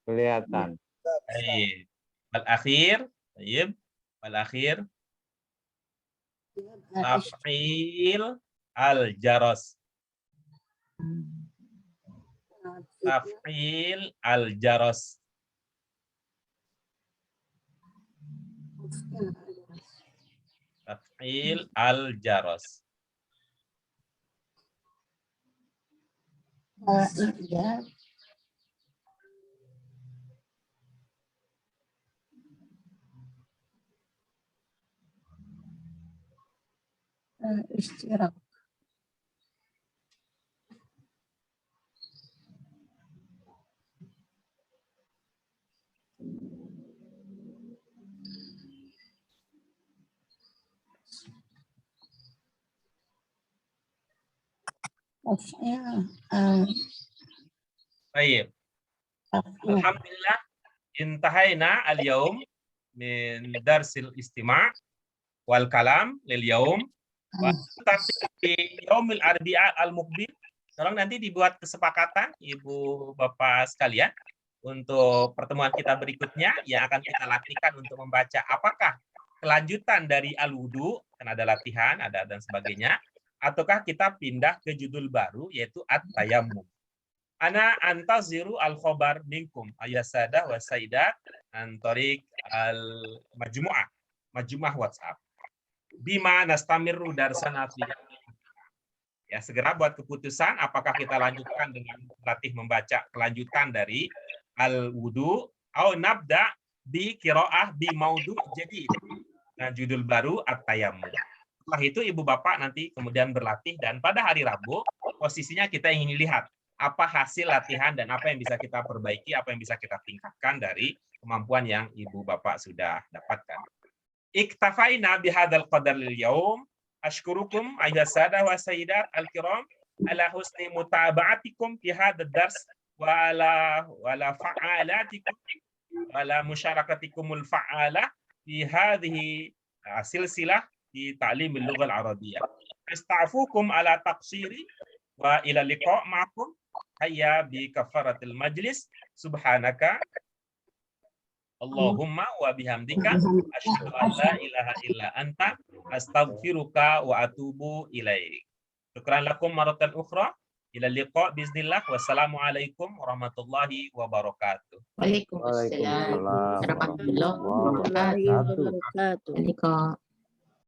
Kelihatan. Baik. Al-akhir. Baik. Al-akhir. Taf'il al-jaros. Taf'il al-jaros. Taf'il al-jaros. Al-ijab. Al-istirak. Baik. Alhamdulillah intahaina al-yaum min darsil istima' wal kalam lil yaum wa tapi yaumil arbi'a al-muqbil. Tolong nanti dibuat kesepakatan Ibu Bapak sekalian untuk pertemuan kita berikutnya yang akan kita latihkan untuk membaca apakah kelanjutan dari al-wudu, kan ada latihan, ada dan sebagainya, ataukah kita pindah ke judul baru yaitu at-tayammum. Ana antaziru al-khobar minkum ayasadah wa sayyidat antarik majmu'ah WhatsApp. Bima nastamirru darsana fi. Ya, segera buat keputusan apakah kita lanjutkan dengan latih membaca kelanjutan dari al-wudu atau nabda bi qiraah bi maudu jadi judul baru at-tayammum. Setelah itu Ibu Bapak nanti kemudian berlatih dan pada hari Rabu posisinya kita ingin lihat apa hasil latihan dan apa yang bisa kita perbaiki, apa yang bisa kita tingkatkan dari kemampuan yang Ibu Bapak sudah dapatkan. Iktafaina bihadzal qadar lil yaum. Ashkurukum ayyuhas sadah wa sayyidat al-kiram ala husni mutaba'atikum fi hadzal dars wa ala fa'alatikum wa ala musyarakatikumul fa'alah fi hadhihi silsilah di ta'limil lughah al-arabiyyah. Astaghfirukum ala taqsiri wa ila liqa' ma'akum. Hayya bi kafaratil majlis subhanaka Allahumma wa bihamdika asyhadu an la ilaha illa anta astaghfiruka wa atubu ilaik. Syukran lakum maratan ukhra. Ila liqa' biiznillah. Wassalamualaikum warahmatullahi wabarakatuh. Waalaikumsalam warahmatullahi wabarakatuh.